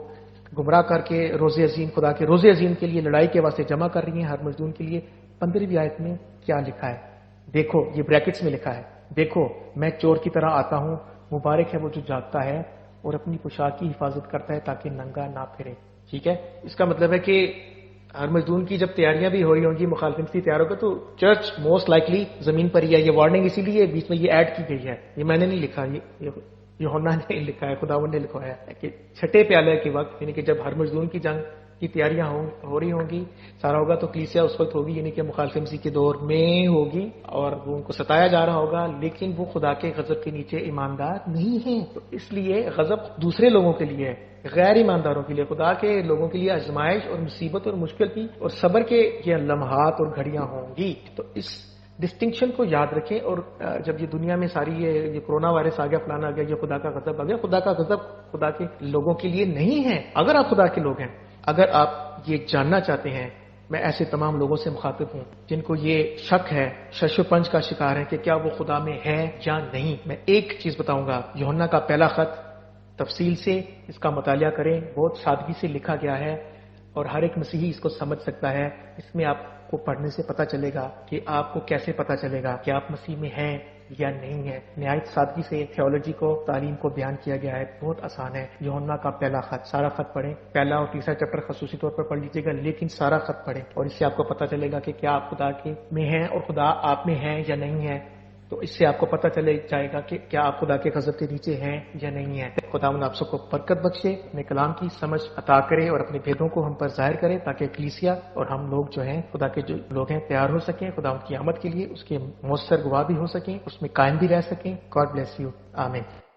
گمراہ کر کے روز عظیم، خدا کے روز عظیم کے لیے لڑائی کے واسطے جمع کر رہی ہیں ہر مزدور کے لیے، 15ویں آیت میں کیا لکھا ہے؟ دیکھو، یہ بریکٹس میں لکھا ہے، دیکھو میں چور کی طرح آتا ہوں، مبارک ہے وہ جو جاگتا ہے اور اپنی پوشاک کی حفاظت کرتا ہے تاکہ ننگا نہ پھرے. ٹھیک ہے، اس کا مطلب ہے کہ ہر مزدور کی جب تیاریاں بھی ہو رہی ہوں گی، مخالفت کی تیار ہوگا، تو چرچ موسٹ لائکلی زمین پر ہی ہے. یہ وارننگ اسی لیے بیچ میں یہ ایڈ کی گئی ہے، یہ میں نے نہیں لکھا، یہ یوحنا نے لکھا ہے، خداوند نے لکھوایا ہے کہ چھٹے پیالے کے وقت یعنی کہ جب ہر مزدور کی جنگ کی تیاریاں ہو رہی ہوں گی، سارا ہوگا، تو کلیسیا اس وقت ہوگی یعنی کہ مخالف مسیح کے دور میں ہوگی، اور وہ ان کو ستایا جا رہا ہوگا، لیکن وہ خدا کے غضب کے نیچے ایماندار نہیں ہیں. تو اس لیے غضب دوسرے لوگوں کے لیے ہے، غیر ایمانداروں کے لیے. خدا کے لوگوں کے لیے آزمائش اور مصیبت اور مشکل کی اور صبر کے یہ لمحات اور گھڑیاں ہوں گی. تو اس ڈسٹنکشن کو یاد رکھیں. اور جب یہ دنیا میں ساری یہ کرونا وائرس آ گیا، فلانا آ گیا، یہ خدا کا غضب آ گیا، خدا کا غضب خدا کے لوگوں کے لیے نہیں ہے. اگر آپ خدا کے لوگ ہیں، اگر آپ یہ جاننا چاہتے ہیں، میں ایسے تمام لوگوں سے مخاطب ہوں جن کو یہ شک ہے، شش و پنج کا شکار ہے کہ کیا وہ خدا میں ہے یا نہیں. میں ایک چیز بتاؤں گا، یوحنا کا پہلا خط تفصیل سے اس کا مطالعہ کریں، بہت سادگی سے لکھا گیا ہے اور ہر ایک مسیحی اس کو سمجھ سکتا ہے. اس میں آپ کو پڑھنے سے پتہ چلے گا کہ آپ کو کیسے پتہ چلے گا کہ آپ مسیح میں ہیں یا نہیں ہے. نہایت سادگی سے تھیولوجی کو، تعلیم کو بیان کیا گیا ہے، بہت آسان ہے. یوحنا کا پہلا خط، سارا خط پڑھیں، پہلا اور تیسرا چیپٹر خصوصی طور پر پڑھ لیجیے گا، لیکن سارا خط پڑھیں، اور اس سے آپ کو پتہ چلے گا کہ کیا آپ خدا کے میں ہیں اور خدا آپ میں ہے یا نہیں ہے. تو اس سے آپ کو پتہ چلے جائے گا کہ کیا آپ خدا کے غضب کے نیچے ہیں یا نہیں ہیں۔ خداوند آپ سب کو برکت بخشے، اپنے کلام کی سمجھ عطا کرے اور اپنے بھیدوں کو ہم پر ظاہر کرے، تاکہ کلیسیا اور ہم لوگ جو ہیں، خدا کے جو لوگ ہیں، تیار ہو سکیں خداوند کی آمد کے لیے، اس کے مؤثر گواہ بھی ہو سکیں، اس میں قائم بھی رہ سکیں۔ گاڈ بلیس یو، آمین۔